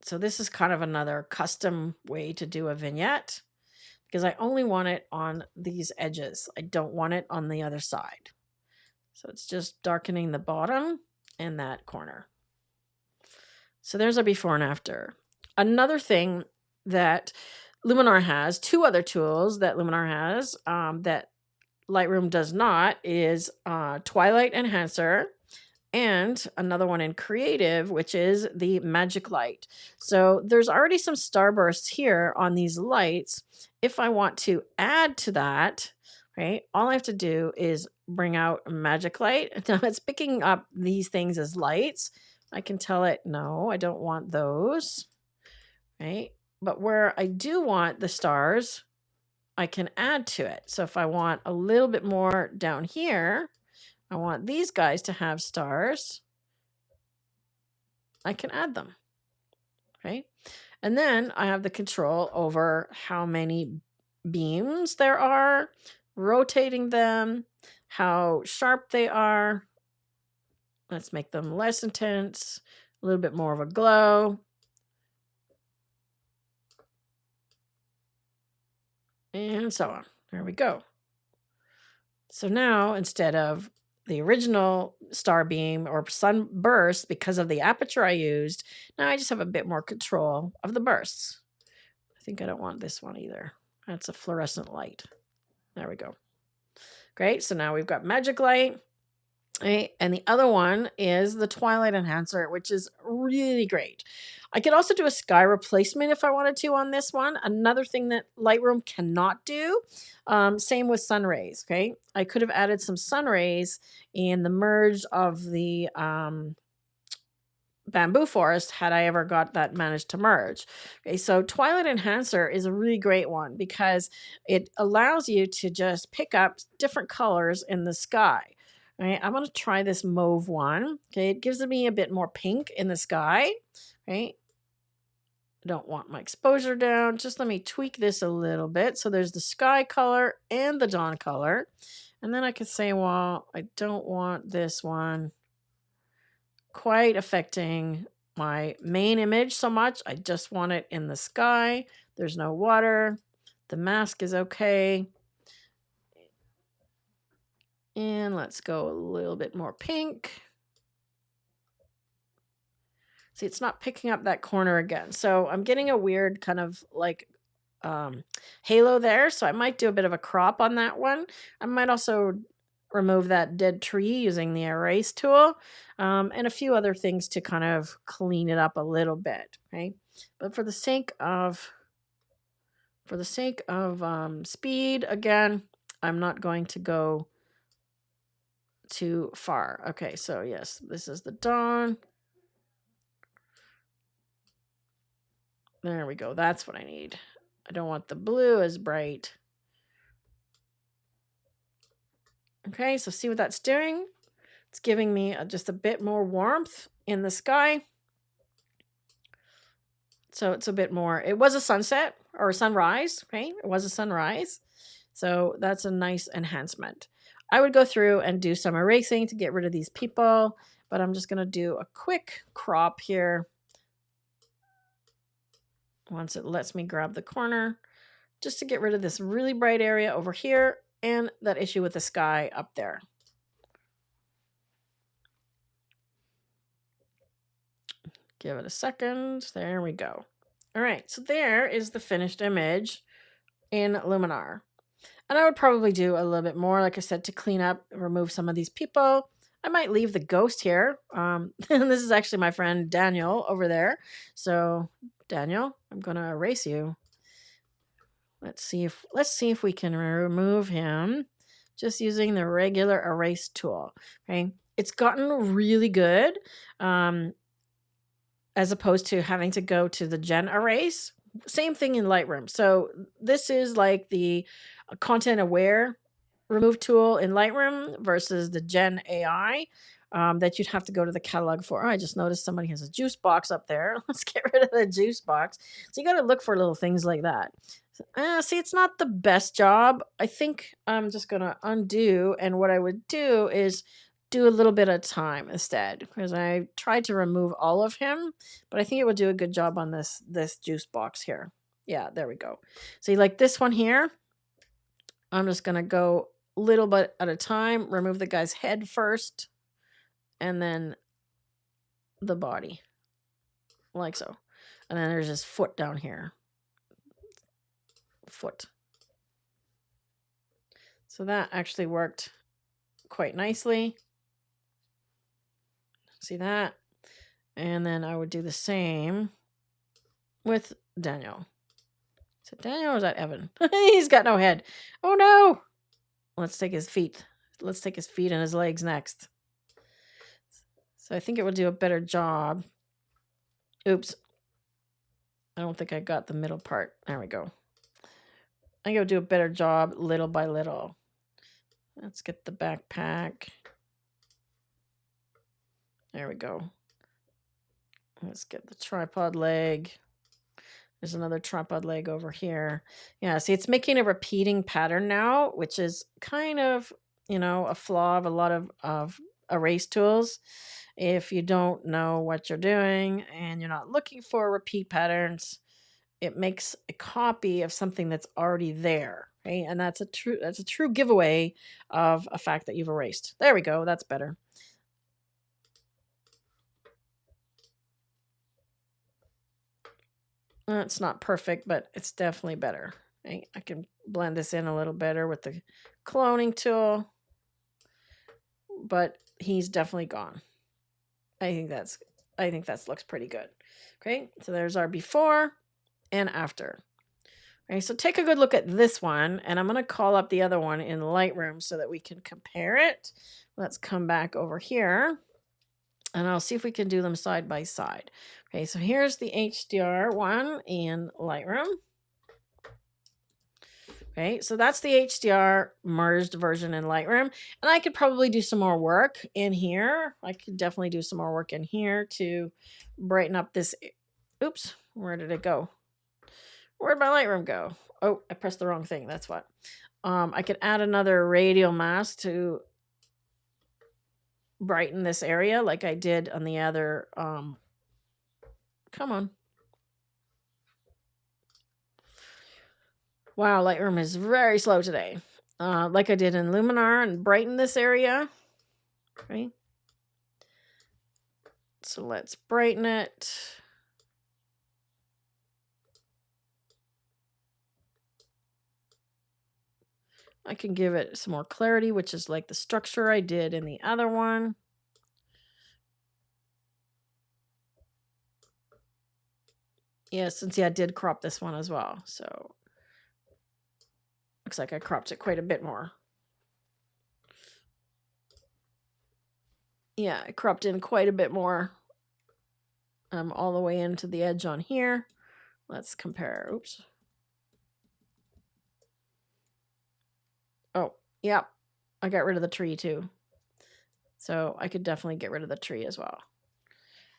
So this is kind of another custom way to do a vignette because I only want it on these edges. I don't want it on the other side. So it's just darkening the bottom and that corner. So there's a before and after. Another thing that Luminar has, two other tools that Luminar has that Lightroom does not is Twilight Enhancer and another one in Creative, which is the Magic Light. So there's already some starbursts here on these lights. If I want to add to that, right, all I have to do is bring out Magic Light. Now it's picking up these things as lights. I can tell it, no, I don't want those, right? But where I do want the stars, I can add to it. So if I want a little bit more down here, I want these guys to have stars, I can add them, okay? And then I have the control over how many beams there are, rotating them, how sharp they are. Let's make them less intense, a little bit more of a glow. And so on. There we go. So now, instead of the original star beam or sunburst, because of the aperture I used, now I just have a bit more control of the bursts. I think I don't want this one either. That's a fluorescent light. There we go. Great. So now we've got Magic Light. Right? And the other one is the Twilight Enhancer, which is really great. I could also do a sky replacement if I wanted to on this one. Another thing that Lightroom cannot do. Same with sun rays. Okay, I could have added some sun rays in the merge of the bamboo forest had I ever got that managed to merge. Okay, so Twilight Enhancer is a really great one because it allows you to just pick up different colors in the sky. Right, I'm going to try this mauve one. Okay, it gives me a bit more pink in the sky. Right, I don't want my exposure down. Just let me tweak this a little bit. So there's the sky color and the dawn color. And then I could say, well, I don't want this one quite affecting my main image so much. I just want it in the sky. There's no water. The mask is okay. And let's go a little bit more pink. See, it's not picking up that corner again. So I'm getting a weird kind of like halo there. So I might do a bit of a crop on that one. I might also remove that dead tree using the erase tool, and a few other things to kind of clean it up a little bit. Right, but for the sake of speed, again, I'm not going to go too far. Okay, so yes, this is the dawn. There we go. That's what I need. I don't want the blue as bright. Okay, so see what that's doing? It's giving me just a bit more warmth in the sky. So it's a bit more. It was a sunset or a sunrise, right? It was a sunrise. So that's a nice enhancement. I would go through and do some erasing to get rid of these people, but I'm just going to do a quick crop here. Once it lets me grab the corner, just to get rid of this really bright area over here and that issue with the sky up there. Give it a second. There we go. All right, so there is the finished image in Luminar. And I would probably do a little bit more, like I said, to clean up, remove some of these people. I might leave the ghost here. And this is actually my friend Daniel over there. So Daniel, I'm going to erase you. Let's see if we can remove him just using the regular erase tool. Okay, it's gotten really good, as opposed to having to go to the gen erase. Same thing in Lightroom. So this is like the content aware remove tool in Lightroom versus the Gen AI that you'd have to go to the catalog for. Oh, I just noticed somebody has a juice box up there. Let's get rid of the juice box. So you got to look for little things like that. See, it's not the best job. I think I'm just going to undo. And what I would do is do a little bit of time instead, because I tried to remove all of him, but I think it would do a good job on this juice box here. Yeah, there we go. See, like this one here, I'm just going to go little bit at a time, remove the guy's head first, and then the body, like so. And then there's his foot down here. Foot. So that actually worked quite nicely. See that? And then I would do the same with Daniel. Is it Daniel or is that Evan? He's got no head. Oh no! Let's take his feet. Let's take his feet and his legs next. So I think it will do a better job. Oops. I don't think I got the middle part. There we go. I think it'll do a better job little by little. Let's get the backpack. There we go. Let's get the tripod leg. There's another tripod leg over here. Yeah, see, it's making a repeating pattern now, which is kind of, a flaw of a lot of erase tools. If you don't know what you're doing and you're not looking for repeat patterns, it makes a copy of something that's already there, right? And that's a true giveaway of a fact that you've erased. There we go. That's better. It's not perfect, but it's definitely better. Right? I can blend this in a little better with the cloning tool, but he's definitely gone. I think that looks pretty good. Okay, so there's our before and after. Okay, so take a good look at this one, and I'm going to call up the other one in Lightroom so that we can compare it. Let's come back over here. And I'll see if we can do them side by side. Okay, so here's the HDR one in Lightroom. Okay, so that's the HDR merged version in Lightroom. And I could probably do some more work in here. I could definitely do some more work in here to brighten up this. Oops, where did it go? Where'd my Lightroom go? Oh, I pressed the wrong thing. That's what. I could add another radial mask to brighten this area like I did on the other. Come on. Wow, Lightroom is very slow today. Like I did in Luminar and brighten this area. Okay. So let's brighten it. I can give it some more clarity, which is like the structure I did in the other one. Yeah, since I did crop this one as well. So looks like I cropped it quite a bit more. Yeah, I cropped in quite a bit more. All the way into the edge on here. Let's compare. Oops. Oh, yeah. I got rid of the tree too. So I could definitely get rid of the tree as well.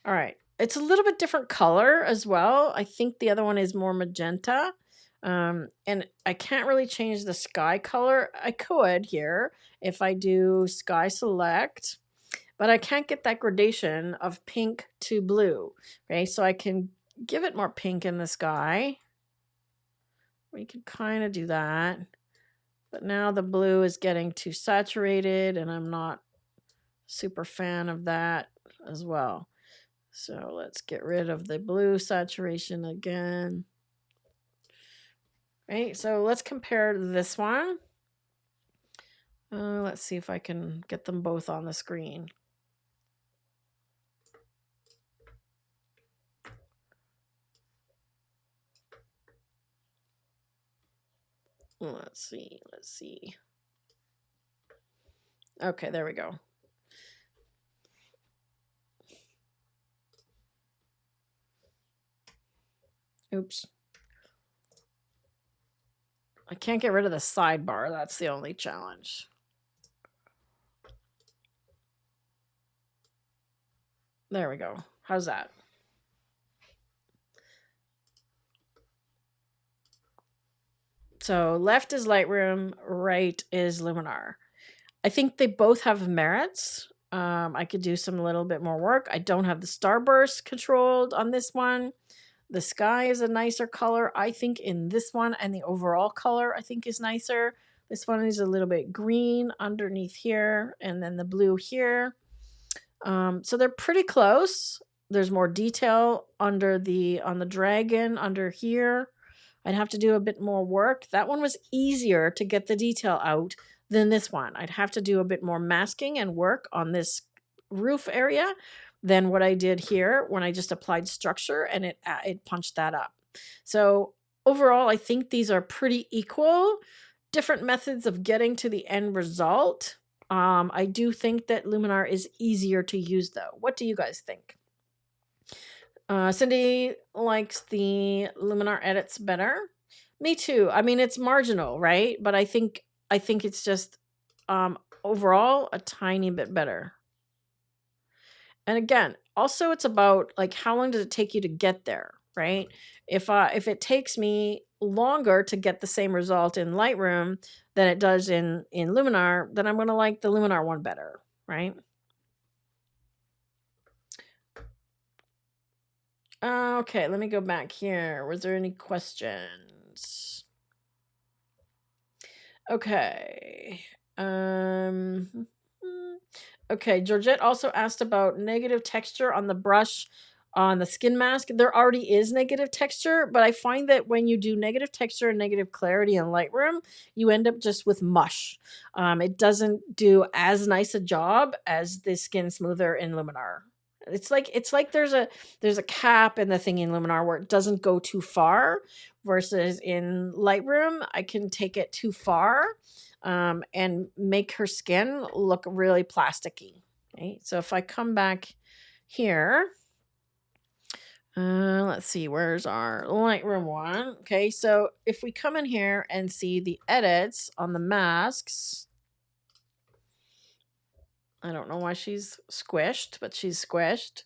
All right. It's a little bit different color as well. I think the other one is more magenta. And I can't really change the sky color. I could here if I do sky select, but I can't get that gradation of pink to blue. Okay, so I can give it more pink in the sky. We could kind of do that. But now the blue is getting too saturated and I'm not super fan of that as well. So let's get rid of the blue saturation again. Right, so let's compare this one. Let's see if I can get them both on the screen. Let's see. Okay, there we go. Oops. I can't get rid of the sidebar. That's the only challenge. There we go. How's that? So left is Lightroom, right is Luminar. I think they both have merits. I could do some little bit more work. I don't have the starburst controlled on this one. The sky is a nicer color, I think, in this one, and the overall color, I think, is nicer. This one is a little bit green underneath here, and then the blue here. So they're pretty close. There's more detail on the dragon under here. I'd have to do a bit more work. That one was easier to get the detail out than this one. I'd have to do a bit more masking and work on this roof area than what I did here when I just applied structure and it punched that up. So overall, I think these are pretty equal. Different methods of getting to the end result. I do think that Luminar is easier to use though. What do you guys think? Cindy likes the Luminar edits better. Me too. I mean, it's marginal, right? But I think it's just overall a tiny bit better. And again, also it's about like how long does it take you to get there, right? If it takes me longer to get the same result in Lightroom than it does in Luminar, then I'm going to like the Luminar one better, right? Okay, let me go back here. Was there any questions? Okay. Okay, Georgette also asked about negative texture on the brush on the skin mask. There already is negative texture, but I find that when you do negative texture and negative clarity in Lightroom, you end up just with mush. It doesn't do as nice a job as the skin smoother in Luminar. It's like there's a cap in the thing in Luminar where it doesn't go too far, versus in Lightroom, I can take it too far and make her skin look really plasticky. Okay, so if I come back here. Let's see, where's our Lightroom one? Okay, so if we come in here and see the edits on the masks, I don't know why she's squished, but she's squished.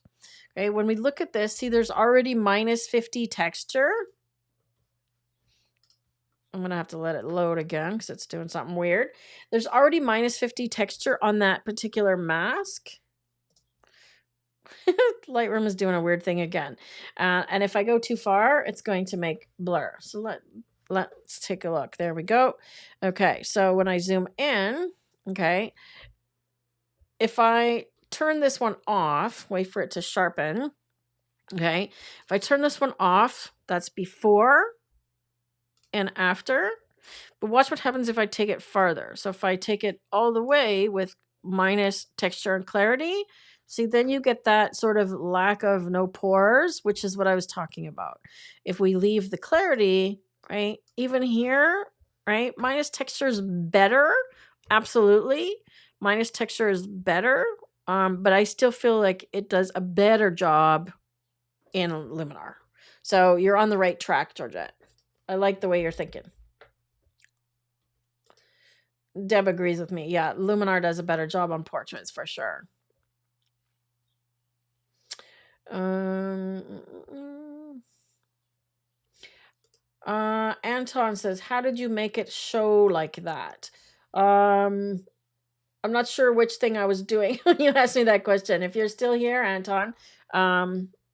Okay, when we look at this, see there's already -50 texture. I'm going to have to let it load again because it's doing something weird. There's already -50 texture on that particular mask. Lightroom is doing a weird thing again. And if I go too far, it's going to make blur. So let's take a look. There we go. Okay, so when I zoom in, okay, if I turn this one off, wait for it to sharpen, okay, if I turn this one off, that's before and after. But watch what happens if I take it farther. So if I take it all the way with minus texture and clarity, see, then you get that sort of lack of no pores, which is what I was talking about. If we leave the clarity, right, even here, right, minus texture is better. Absolutely. Minus texture is better. But I still feel like it does a better job in Luminar. So you're on the right track, Georgette. I like the way you're thinking. Deb agrees with me. Yeah, Luminar does a better job on portraits for sure. Anton says, how did you make it show like that? I'm not sure which thing I was doing when you asked me that question. If you're still here, Anton,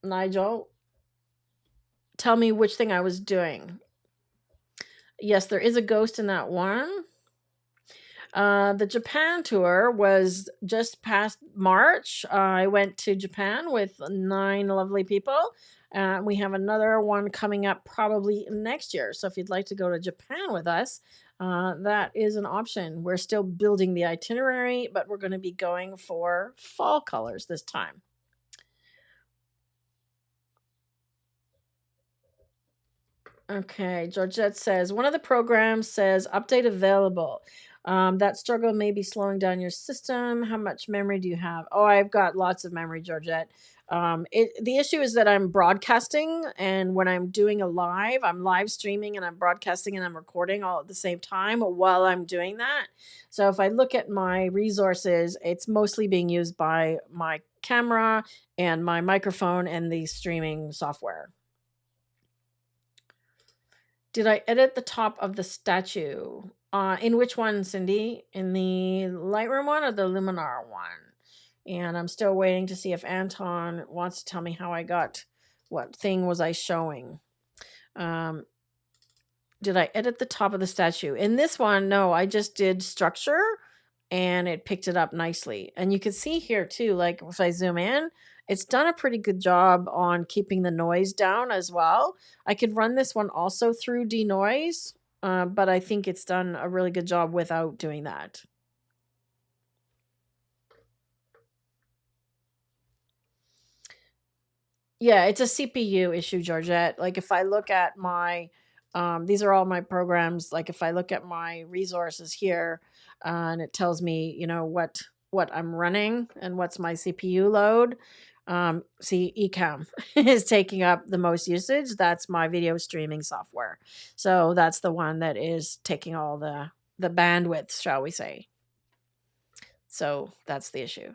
Nigel, tell me which thing I was doing. Yes, there is a ghost in that one. The Japan tour was just past March. I went to Japan with 9 lovely people. We have another one coming up probably next year. So if you'd like to go to Japan with us, that is an option. We're still building the itinerary, but we're going to be going for fall colors this time. Okay, Georgette says, one of the programs says update available. That struggle may be slowing down your system. How much memory do you have? Oh, I've got lots of memory, Georgette. The issue is that I'm broadcasting, and when I'm doing a live, I'm live streaming and I'm broadcasting and I'm recording all at the same time while I'm doing that. So if I look at my resources, it's mostly being used by my camera and my microphone and the streaming software. Did I edit the top of the statue? In which one, Cindy? In the Lightroom one or the Luminar one? And I'm still waiting to see if Anton wants to tell me how I got, what thing was I showing. Did I edit the top of the statue? In this one, no, I just did structure and it picked it up nicely. And you can see here too, like if I zoom in, it's done a pretty good job on keeping the noise down as well. I could run this one also through denoise, but I think it's done a really good job without doing that. Yeah, it's a CPU issue, Georgette. Like if I look at my, these are all my programs. Like if I look at my resources here, and it tells me, you know, what I'm running and what's my CPU load. See, Ecamm is taking up the most usage. That's my video streaming software. So that's the one that is taking all the bandwidth, shall we say. So that's the issue.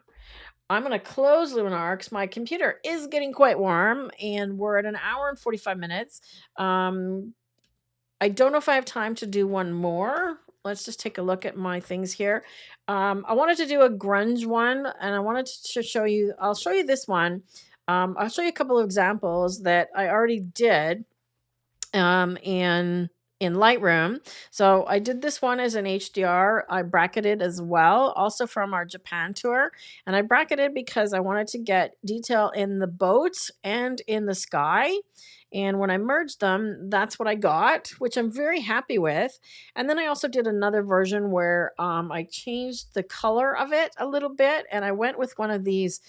I'm going to close Luminar because my computer is getting quite warm and we're at 1 hour and 45 minutes. I don't know if I have time to do one more. Let's just take a look at my things here. I wanted to do a grunge one and I wanted to show you, I'll show you this one. I'll show you a couple of examples that I already did in Lightroom. So I did this one as an HDR. I bracketed as well, also from our Japan tour. And I bracketed because I wanted to get detail in the boat and in the sky. And when I merged them, that's what I got, which I'm very happy with. And then I also did another version where I changed the color of it a little bit. And I went with one of these,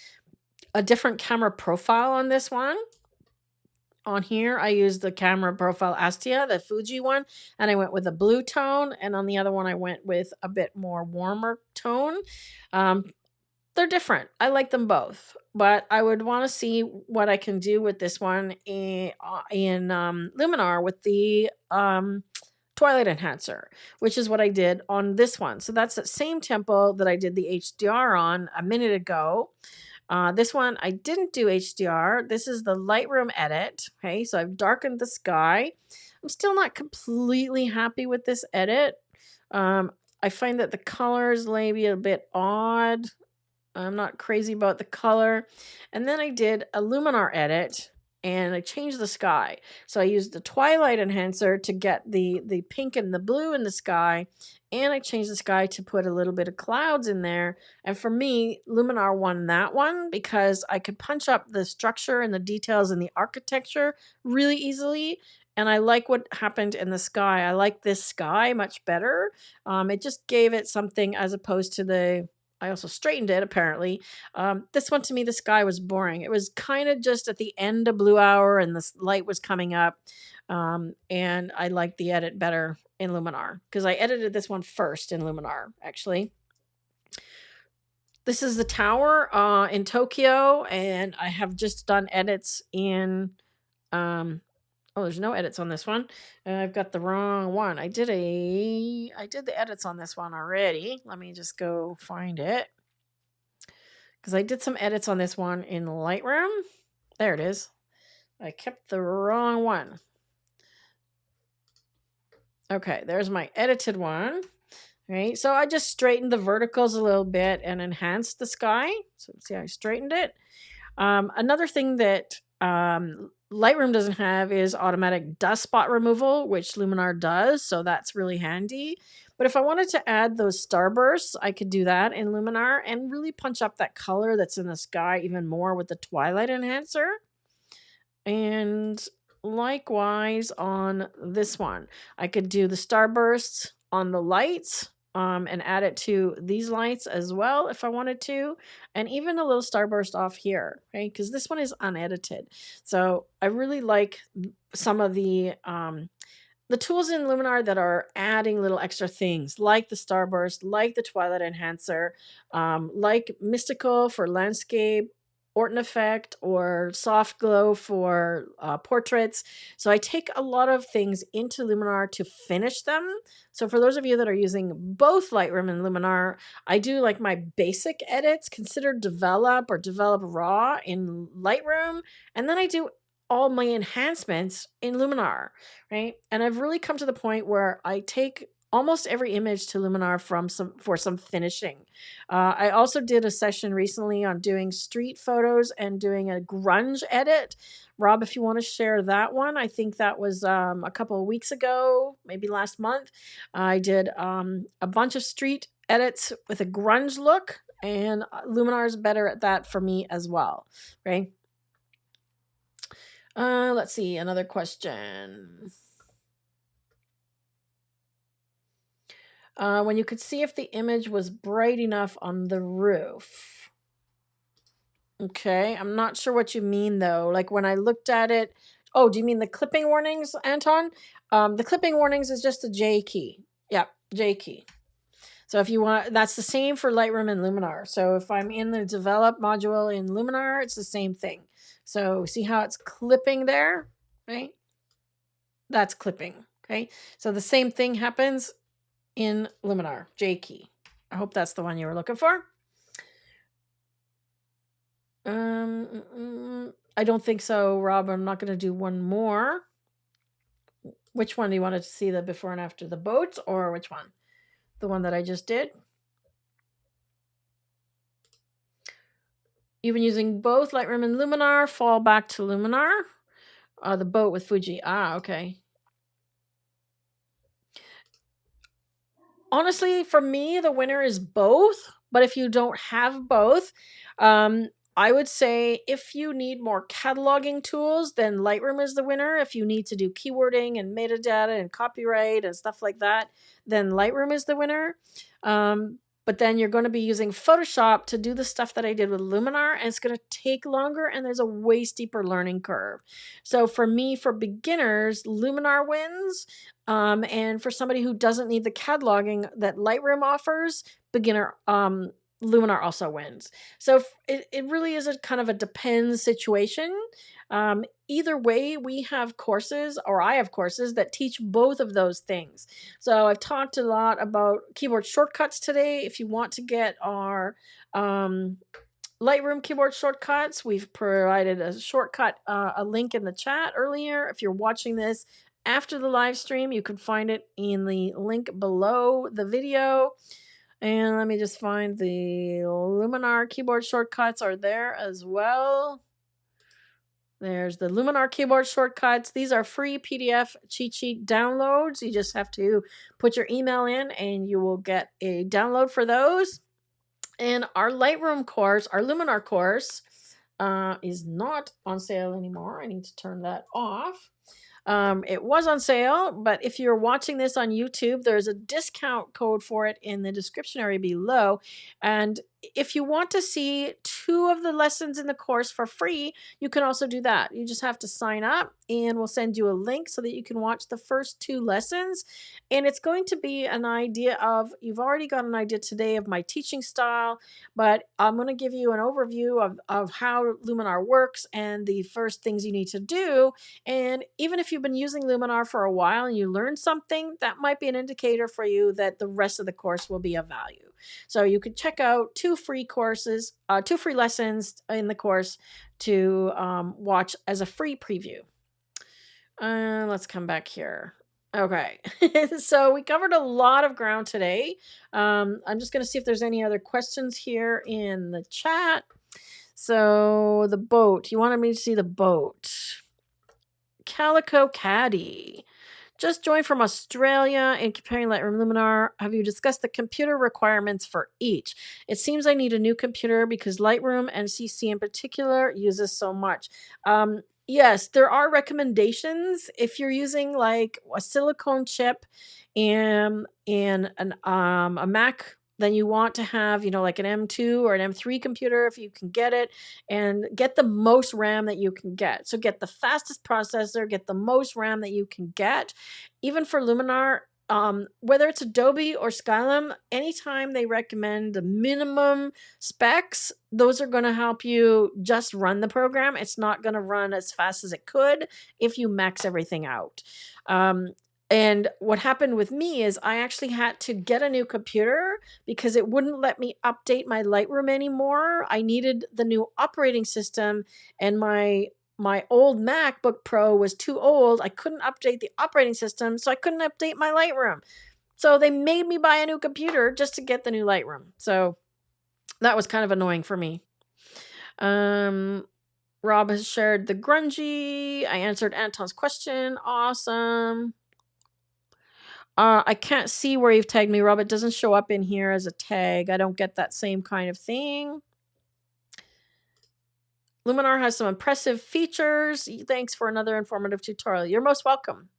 a different camera profile on this one. On here, I used the camera profile Astia, the Fuji one, and I went with a blue tone. And on the other one, I went with a bit more warmer tone. they're different. I like them both, but I would want to see what I can do with this one in Luminar with the Twilight Enhancer, which is what I did on this one. So that's the same tempo that I did the HDR on a minute ago. This one, I didn't do HDR. This is the Lightroom edit. Okay, so I've darkened the sky. I'm still not completely happy with this edit. I find that the colors may be a bit odd. I'm not crazy about the color. And then I did a Luminar edit and I changed the sky. So I used the Twilight Enhancer to get the pink and the blue in the sky. And I changed the sky to put a little bit of clouds in there. And for me, Luminar won that one because I could punch up the structure and the details and the architecture really easily. And I like what happened in the sky. I like this sky much better. It just gave it something as opposed to the I also straightened it, apparently. This one, to me, the sky was boring. It was kind of just at the end of blue hour and the light was coming up. And I liked the edit better in Luminar because I edited this one first in Luminar, actually. This is the tower in Tokyo, and I have just done edits in... oh, there's no edits on this one. I've got the wrong one. I did the edits on this one already. Let me just go find it. Because I did some edits on this one in Lightroom. There it is. I kept the wrong one. Okay, there's my edited one. Right, so I just straightened the verticals a little bit and enhanced the sky. So see, I straightened it. Another thing that Lightroom doesn't have is automatic dust spot removal, which Luminar does. So that's really handy. But if I wanted to add those starbursts, I could do that in Luminar and really punch up that color that's in the sky even more with the Twilight Enhancer. And likewise on this one, I could do the starbursts on the lights and add it to these lights as well if I wanted to, and even a little starburst off here, right? Because this one is unedited. So I really like some of the tools in Luminar that are adding little extra things like the starburst, like the Twilight Enhancer, like Mystical for landscape, Orton effect, or soft glow for portraits. So I take a lot of things into Luminar to finish them. So for those of you that are using both Lightroom and Luminar, I do like my basic edits, consider develop or develop raw in Lightroom, and then I do all my enhancements in Luminar, right? And I've really come to the point where I take almost every image to Luminar for some finishing. I also did a session recently on doing street photos and doing a grunge edit. Rob, if you want to share that one, I think that was a couple of weeks ago, maybe last month. I did a bunch of street edits with a grunge look, and Luminar is better at that for me as well, right? Let's see, another question. When you could see if the image was bright enough on the roof. Okay, I'm not sure what you mean though. Like when I looked at it, oh, do you mean the clipping warnings, Anton? The clipping warnings is just the J key. Yep, J key. So if you want, that's the same for Lightroom and Luminar. So if I'm in the develop module in Luminar, it's the same thing. So see how it's clipping there, right? That's clipping, okay? So the same thing happens in Luminar, J key. I hope that's the one you were looking for. I don't think so, Rob. I'm not going to do one more. Which one do you want to see, the before and after the boats, or which one? The one that I just did? You've been using both Lightroom and Luminar. Fall back to Luminar. The boat with Fuji. Ah, okay. Honestly, for me, the winner is both. But if you don't have both, I would say if you need more cataloging tools, then Lightroom is the winner. If you need to do keywording and metadata and copyright and stuff like that, then Lightroom is the winner. But then you're going to be using Photoshop to do the stuff that I did with Luminar, and it's going to take longer, and there's a way steeper learning curve. So for me, for beginners, Luminar wins. And for somebody who doesn't need the cataloging that Lightroom offers, beginner Luminar also wins. So it really is a kind of a depends situation. Either way, we have courses, or I have courses that teach both of those things. So I've talked a lot about keyboard shortcuts today. If you want to get our Lightroom keyboard shortcuts, we've provided a shortcut, a link in the chat earlier. If you're watching this after the live stream, you can find it in the link below the video. And let me just find the Luminar keyboard shortcuts are there as well. There's the Luminar keyboard shortcuts. These are free PDF cheat sheet downloads. You just have to put your email in and you will get a download for those. And our Lightroom course, our Luminar course, is not on sale anymore. I need to turn that off. It was on sale, but if you're watching this on YouTube, there's a discount code for it in the description area below. And if you want to see 2 of the lessons in the course for free, you can also do that. You just have to sign up and we'll send you a link so that you can watch the first 2 lessons. And it's going to be an idea of, you've already got an idea today of my teaching style, but I'm going to give you an overview of how Luminar works and the first things you need to do. And even if you've been using Luminar for a while and you learned something, that might be an indicator for you that the rest of the course will be of value. So you could check out 2 free courses, 2 free lessons in the course to watch as a free preview. Let's come back here. Okay, so we covered a lot of ground today. I'm just going to see if there's any other questions here in the chat. So the boat, you wanted me to see the boat. Calico Caddy. Just joined from Australia and comparing Lightroom Luminar. Have you discussed the computer requirements for each? It seems I need a new computer because Lightroom and CC in particular uses so much. Yes, there are recommendations. If you're using like a silicone chip and a Mac, then you want to have, like an M2 or an M3 computer if you can get it, and get the most RAM that you can get. So get the fastest processor, get the most RAM that you can get. Even for Luminar, whether it's Adobe or Skylum, anytime they recommend the minimum specs, those are going to help you just run the program. It's not going to run as fast as it could if you max everything out. And what happened with me is I actually had to get a new computer because it wouldn't let me update my Lightroom anymore. I needed the new operating system, and my old MacBook Pro was too old. I couldn't update the operating system, so I couldn't update my Lightroom. So they made me buy a new computer just to get the new Lightroom. So that was kind of annoying for me. Rob has shared the grungy. I answered Anton's question. Awesome. I can't see where you've tagged me, Rob. It doesn't show up in here as a tag. I don't get that same kind of thing. Luminar has some impressive features. Thanks for another informative tutorial. You're most welcome.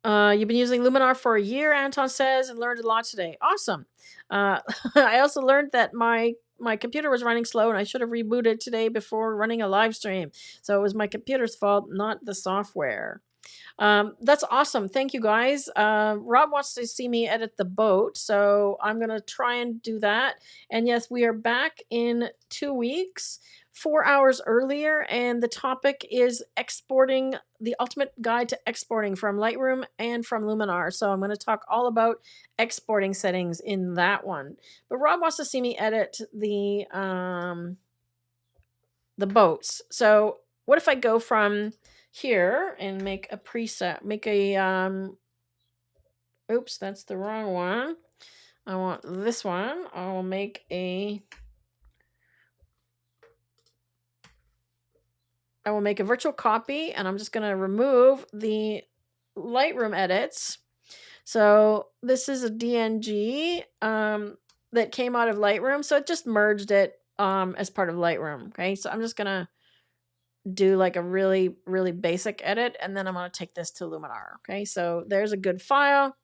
You've been using Luminar for a year, Anton says, and learned a lot today. Awesome. I also learned that my computer was running slow and I should have rebooted today before running a live stream. So it was my computer's fault, not the software. That's awesome. Thank you, guys. Rob wants to see me edit the boat, so I'm going to try and do that. And yes, we are back in 2 weeks, 4 hours earlier, and the topic is exporting, the ultimate guide to exporting from Lightroom and from Luminar. So I'm going to talk all about exporting settings in that one. But Rob wants to see me edit the boats. So what if I go from here and make a preset, make a, oops, that's the wrong one. I want this one. I'll make I will make a virtual copy, and I'm just going to remove the Lightroom edits. So this is a DNG that came out of Lightroom. So it just merged it as part of Lightroom. Okay, so I'm just going to do like a really, really basic edit, and then I'm going to take this to Luminar. Okay, so there's a good file.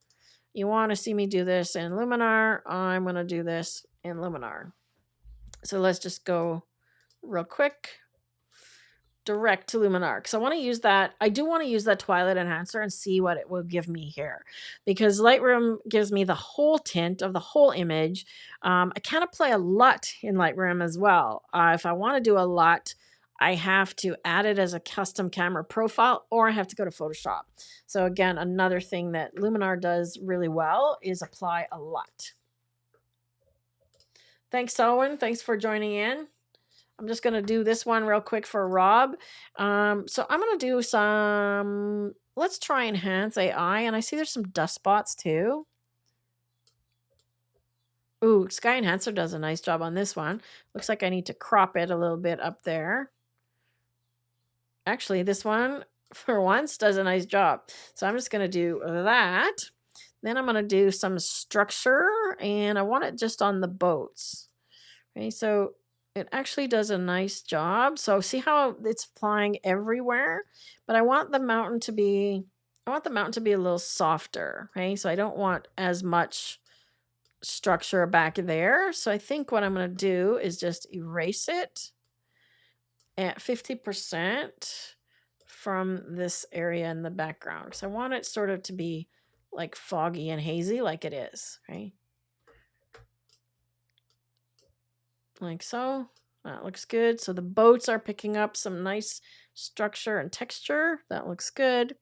You want to see me do this in Luminar, I'm going to do this in Luminar. So let's just go real quick. direct to Luminar because I want to use that. I do want to use that Twilight Enhancer and see what it will give me here, because Lightroom gives me the whole tint of the whole image. I can apply a LUT in Lightroom as well. If I want to do a LUT, I have to add it as a custom camera profile, or I have to go to Photoshop. So again, another thing that Luminar does really well is apply a LUT. Thanks, Owen. Thanks for joining in. I'm just going to do this one real quick for Rob. So I'm going to do some, let's try enhance AI. And I see there's some dust spots too. Ooh, Sky Enhancer does a nice job on this one. Looks like I need to crop it a little bit up there. Actually, this one for once does a nice job. So I'm just going to do that. Then I'm going to do some structure, and I want it just on the boats. Okay, so it actually does a nice job. So see how it's flying everywhere, but I want the mountain to be a little softer. Okay, so I don't want as much structure back there. So I think what I'm going to do is just erase it at 50% from this area in the background. So I want it sort of to be like foggy and hazy like it is, right? Like so. That looks good. So the boats are picking up some nice structure and texture. That looks good.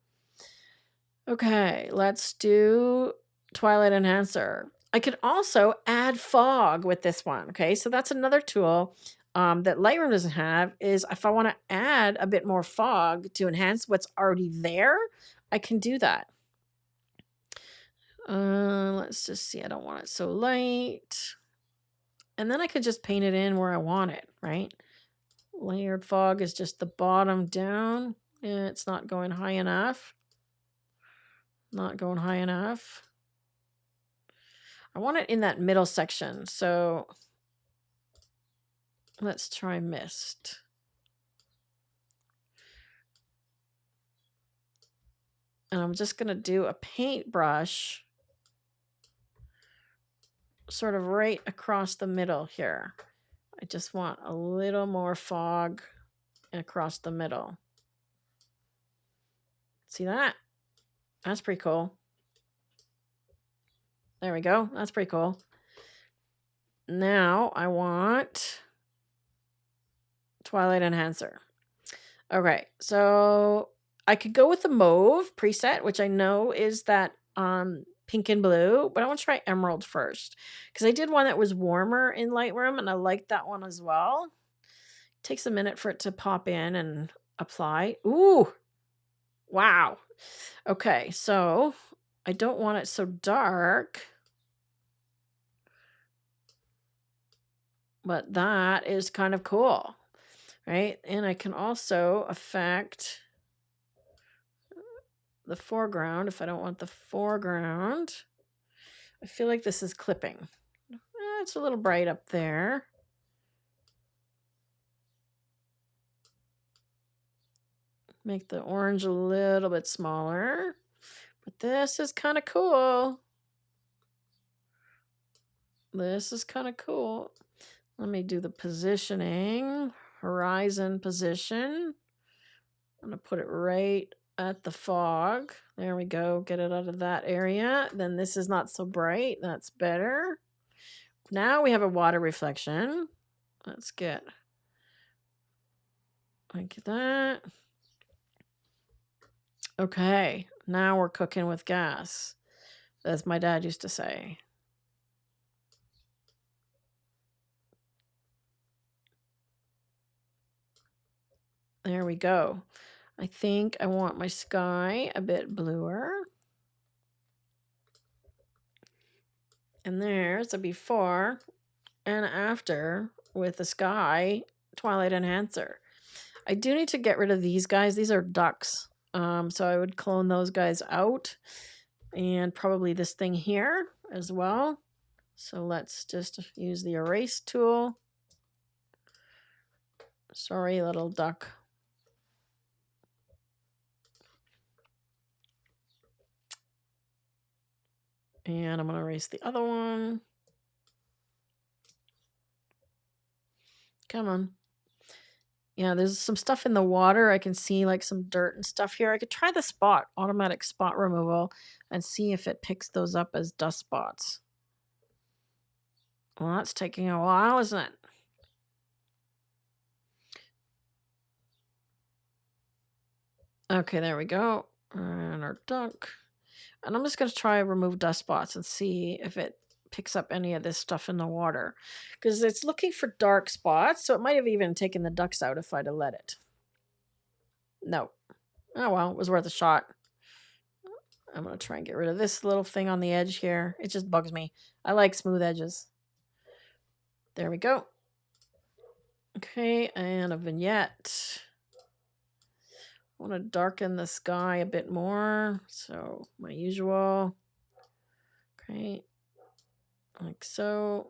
Okay, let's do Twilight Enhancer. I could also add fog with this one. Okay, so that's another tool that Lightroom doesn't have, is if I want to add a bit more fog to enhance what's already there, I can do that. Let's just see. I don't want it so light. And then I could just paint it in where I want it, right? Layered fog is just the bottom down. It's not going high enough. Not going high enough. I want it in that middle section. So let's try mist. And I'm just going to do a paintbrush sort of right across the middle here. I just want a little more fog across the middle. See that? That's pretty cool. There we go. That's pretty cool. Now I want Twilight Enhancer. Okay, so I could go with the mauve preset, which I know is that pink and blue, but I want to try emerald first because I did one that was warmer in Lightroom and I liked that one as well. It takes a minute for it to pop in and apply. Ooh, wow. Okay, so I don't want it so dark, but that is kind of cool, right? And I can also affect the foreground if I don't want the foreground. I feel like this is clipping. It's a little bright up there. Make the orange a little bit smaller. But this is kind of cool. This is kind of cool. Let me do the positioning. Horizon position. I'm going to put it right at the fog. There we go. Get it out of that area. Then this is not so bright. That's better. Now we have a water reflection. Let's get like that. Okay, now we're cooking with gas, as my dad used to say. There we go. I think I want my sky a bit bluer. And there's a before and after with the sky Twilight Enhancer. I do need to get rid of these guys. These are ducks. So I would clone those guys out. And probably this thing here as well. So let's just use the erase tool. Sorry, little duck. And I'm going to erase the other one. Come on. Yeah, there's some stuff in the water. I can see like some dirt and stuff here. I could try the automatic spot removal, and see if it picks those up as dust spots. Well, that's taking a while, isn't it? Okay, there we go. And our duck. And I'm just going to try remove dust spots and see if it picks up any of this stuff in the water. Because it's looking for dark spots, so it might have even taken the ducks out if I'd have let it. No. Oh well, it was worth a shot. I'm going to try and get rid of this little thing on the edge here. It just bugs me. I like smooth edges. There we go. Okay, and a vignette. I want to darken the sky a bit more. So, my usual. Okay. Like so.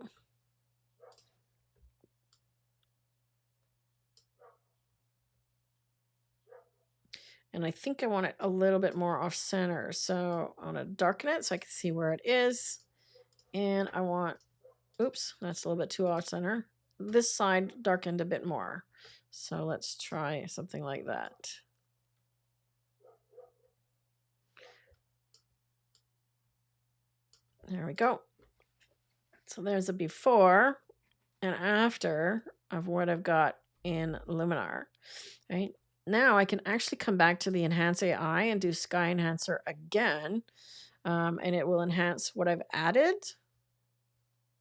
And I think I want it a little bit more off center. So I want to darken it so I can see where it is. And I want, oops, that's a little bit too off center. This side darkened a bit more. So let's try something like that. There we go. So there's a before and after of what I've got in Luminar, right? Now I can actually come back to the Enhance AI and do Sky Enhancer again. And it will enhance what I've added.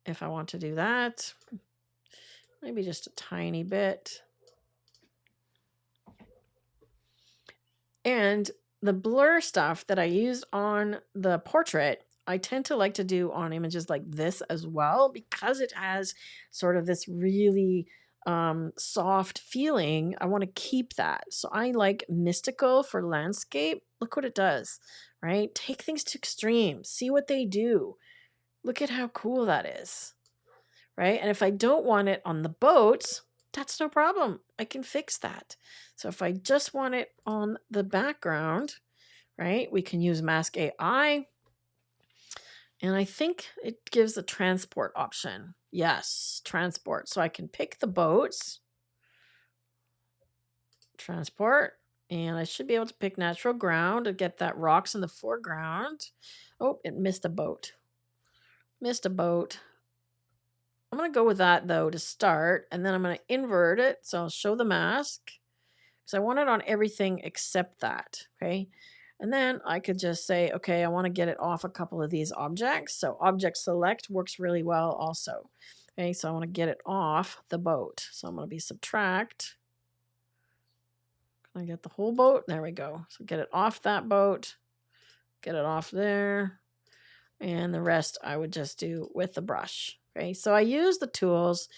If I want to do that, maybe just a tiny bit. And the blur stuff that I used on the portrait, I tend to like to do on images like this as well, because it has sort of this really soft feeling. I want to keep that. So I like mystical for landscape. Look what it does, right? Take things to extremes, see what they do. Look at how cool that is, right? And if I don't want it on the boats, that's no problem. I can fix that. So if I just want it on the background, right, we can use Mask AI. And I think it gives a transport option. Yes, transport. So I can pick the boats, transport, and I should be able to pick natural ground to get that rocks in the foreground. Oh, it missed a boat. Missed a boat. I'm going to go with that, though, to start, and then I'm going to invert it. So I'll show the mask, because I want it on everything except that, okay? And then I could just say, okay, I want to get it off a couple of these objects. So object select works really well also. Okay, so I want to get it off the boat. So I'm going to be subtract. Can I get the whole boat? There we go. So get it off that boat, get it off there, and the rest I would just do with the brush. Okay, so I use the tools,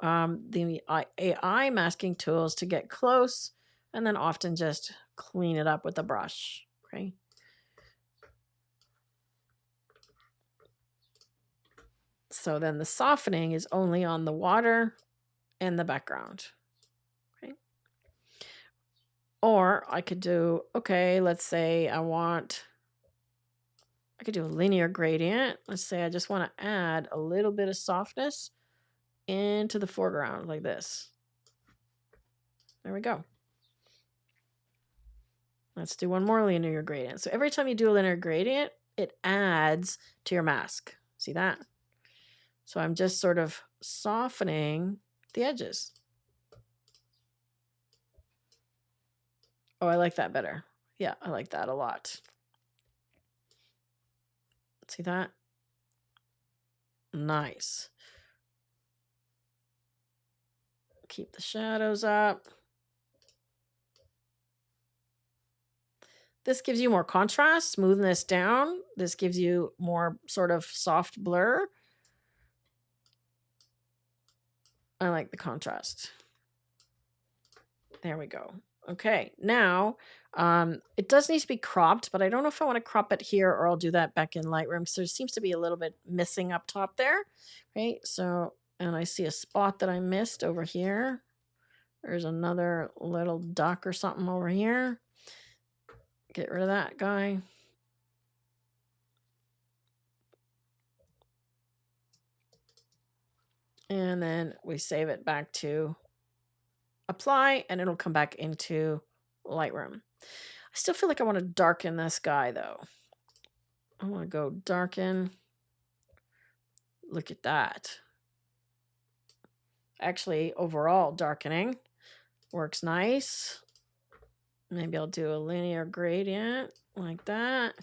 the AI masking tools, to get close, and then often just clean it up with the brush. Okay. So then the softening is only on the water and the background. Okay. Or I could do, okay, let's say I could do a linear gradient. Let's say I just want to add a little bit of softness into the foreground like this. There we go. Let's do one more linear gradient. So every time you do a linear gradient, it adds to your mask. See that? So I'm just sort of softening the edges. Oh, I like that better. Yeah, I like that a lot. See that? Nice. Keep the shadows up. This gives you more contrast, smoothness down. This gives you more sort of soft blur. I like the contrast. There we go. Okay, now it does need to be cropped, but I don't know if I want to crop it here or I'll do that back in Lightroom, because there seems to be a little bit missing up top there. Right, so, and I see a spot that I missed over here. There's another little duck or something over here. Get rid of that guy. And then we save it back to apply, and it'll come back into Lightroom. I still feel like I want to darken this guy though. I want to go darken. Look at that. Actually, overall darkening works nice. Maybe I'll do a linear gradient like that.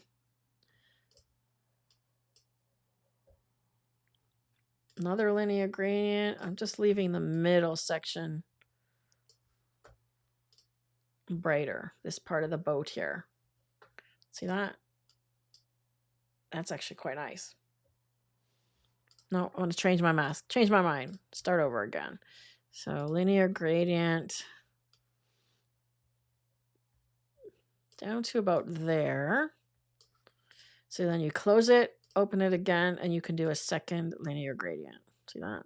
Another linear gradient. I'm just leaving the middle section brighter. This part of the boat here. See that? That's actually quite nice. No, I want to change my mask. Change my mind. Start over again. So linear gradient down to about there. So then you close it, open it again, and you can do a second linear gradient. See that?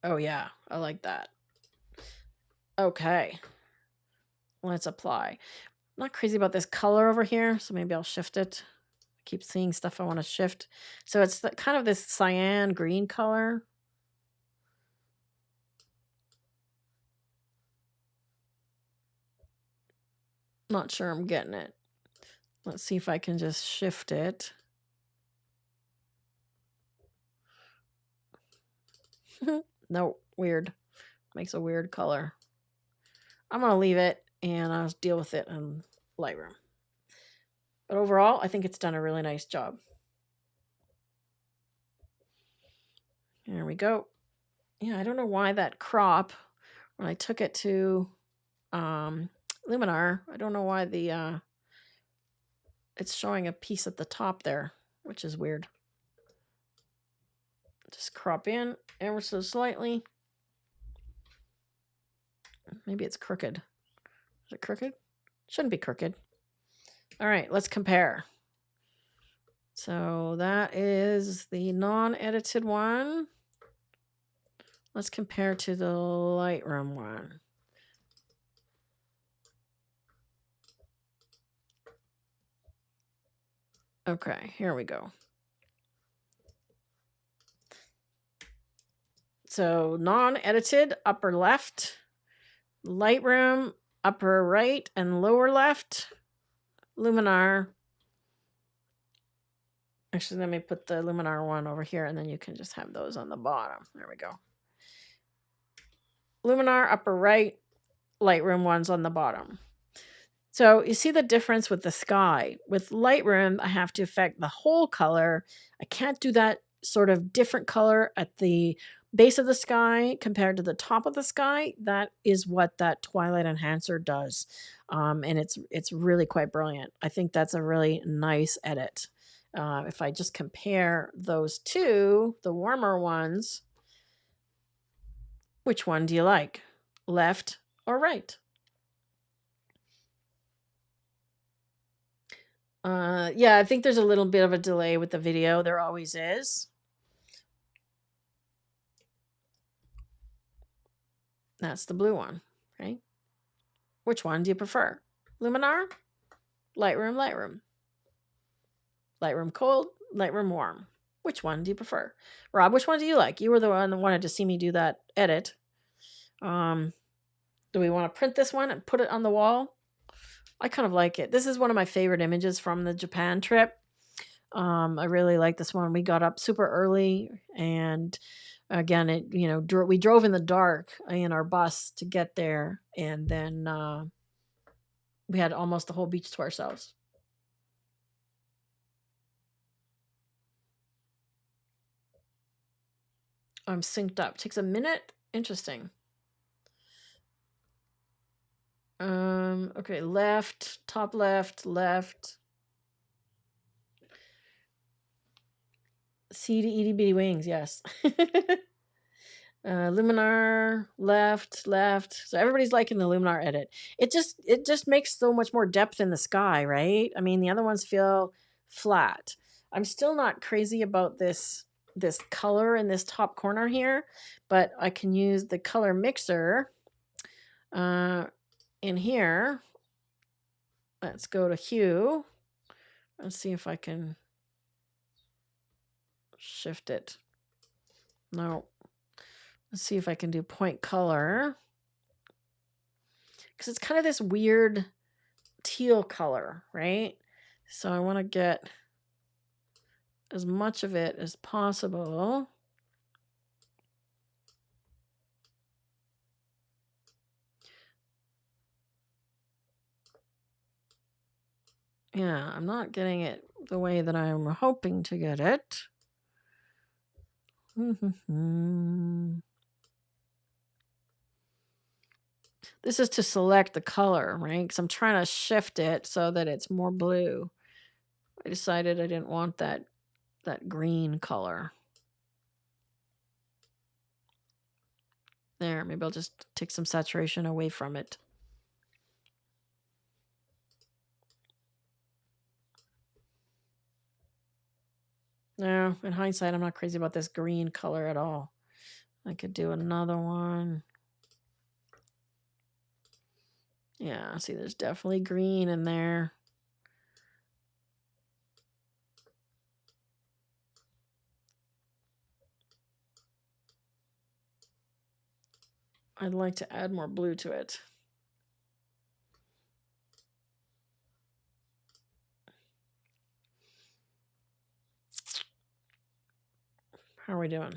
Oh yeah, I like that. Okay. Let's apply. I'm not crazy about this color over here, so maybe I'll shift it. I keep seeing stuff I want to shift. So it's kind of this cyan green color. Not sure I'm getting it. Let's see if I can just shift it. No, weird. Makes a weird color. I'm going to leave it and I'll deal with it in Lightroom. But overall, I think it's done a really nice job. There we go. Yeah, I don't know why that crop, when I took it to Luminar, I don't know why the it's showing a piece at the top there, which is weird. Just crop in ever so slightly. Maybe it's crooked. Is it crooked? Shouldn't be crooked. All right, let's compare. So that is the non-edited one. Let's compare to the Lightroom one. Okay, here we go. So non-edited, upper left. Lightroom, upper right and lower left. Luminar. Actually, let me put the Luminar one over here, and then you can just have those on the bottom. There we go. Luminar, upper right. Lightroom one's on the bottom. So you see the difference with the sky. With Lightroom, I have to affect the whole color. I can't do that sort of different color at the base of the sky compared to the top of the sky. That is what that Twilight Enhancer does. And it's really quite brilliant. I think that's a really nice edit. If I just compare those two, the warmer ones, which one do you like? Left or right? Yeah, I think there's a little bit of a delay with the video. There always is. That's the blue one, right? Which one do you prefer? Luminar? Lightroom, Lightroom. Lightroom cold, Lightroom warm. Which one do you prefer? Rob, which one do you like? You were the one that wanted to see me do that edit. Do we want to print this one and put it on the wall? I kind of like it. This is one of my favorite images from the Japan trip. I really like this one. We got up super early, and again, we drove in the dark in our bus to get there, and then we had almost the whole beach to ourselves. I'm synced up. Takes a minute. Interesting. Okay, left, top left, left. C to itty bitty wings, yes. Luminar, left, left. So everybody's liking the Luminar edit. It just makes so much more depth in the sky, right? I mean, the other ones feel flat. I'm still not crazy about this color in this top corner here, but I can use the color mixer in here. Let's go to hue. Let's see if I can shift it. No. Let's see if I can do point color. Because it's kind of this weird teal color, right? So I want to get as much of it as possible. Yeah, I'm not getting it the way that I'm hoping to get it. This is to select the color, right? Because I'm trying to shift it so that it's more blue. I decided I didn't want that green color. There, maybe I'll just take some saturation away from it. No, in hindsight, I'm not crazy about this green color at all. I could do another one. Yeah, see, there's definitely green in there. I'd like to add more blue to it. How are we doing?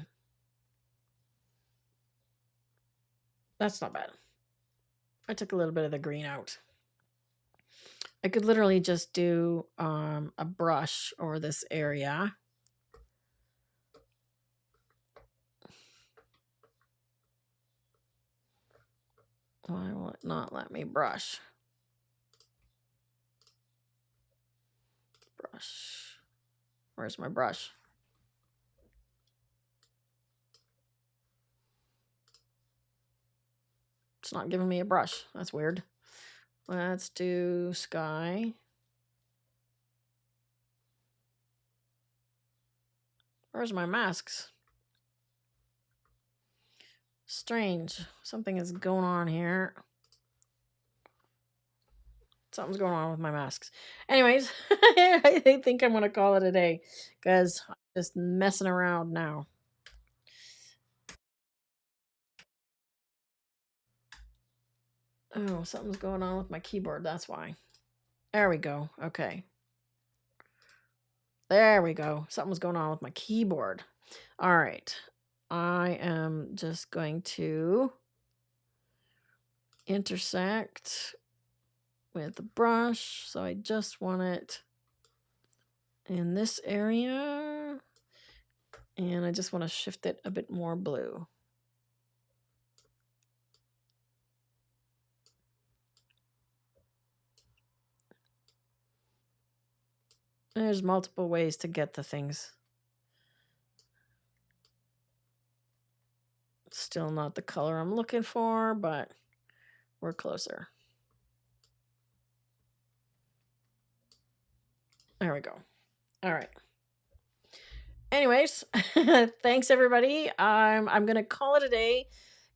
That's not bad. I took a little bit of the green out. I could literally just do a brush over this area. Why will it not let me brush? Brush. Where's my brush? It's not giving me a brush. That's weird. Let's do sky. Where's my masks? Strange. Something is going on here. Something's going on with my masks. Anyways, I think I'm going to call it a day because I'm just messing around now. Oh, something's going on with my keyboard. That's why. There we go. Okay. There we go. Something's going on with my keyboard. All right. I am just going to intersect with the brush. So I just want it in this area. And I just want to shift it a bit more blue. There's multiple ways to get the things. Still not the color I'm looking for, but we're closer. There we go. All right. Anyways, thanks everybody. I'm gonna call it a day.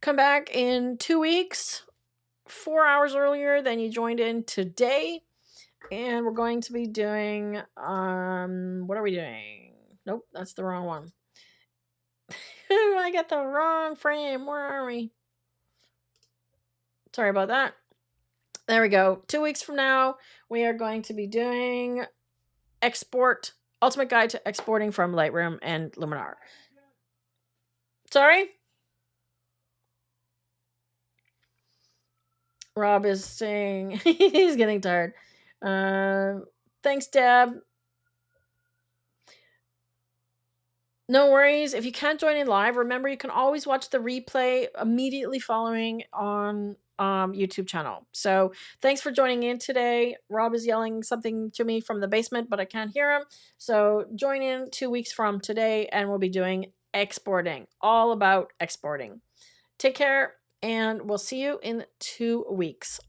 Come back in 2 weeks, 4 hours earlier than you joined in today. And we're going to be doing what are we doing? Nope, that's the wrong one. I got the wrong frame. Where are we? Sorry about that. There we go. 2 weeks from now, we are going to be doing Ultimate Guide to Exporting from Lightroom and Luminar. Sorry? Rob is saying he's getting tired. Thanks, Deb. No worries. If you can't join in live, remember you can always watch the replay immediately following on YouTube channel. So thanks for joining in today. Rob is yelling something to me from the basement, but I can't hear him. So join in 2 weeks from today, and we'll be doing exporting, all about exporting. Take care, and we'll see you in 2 weeks.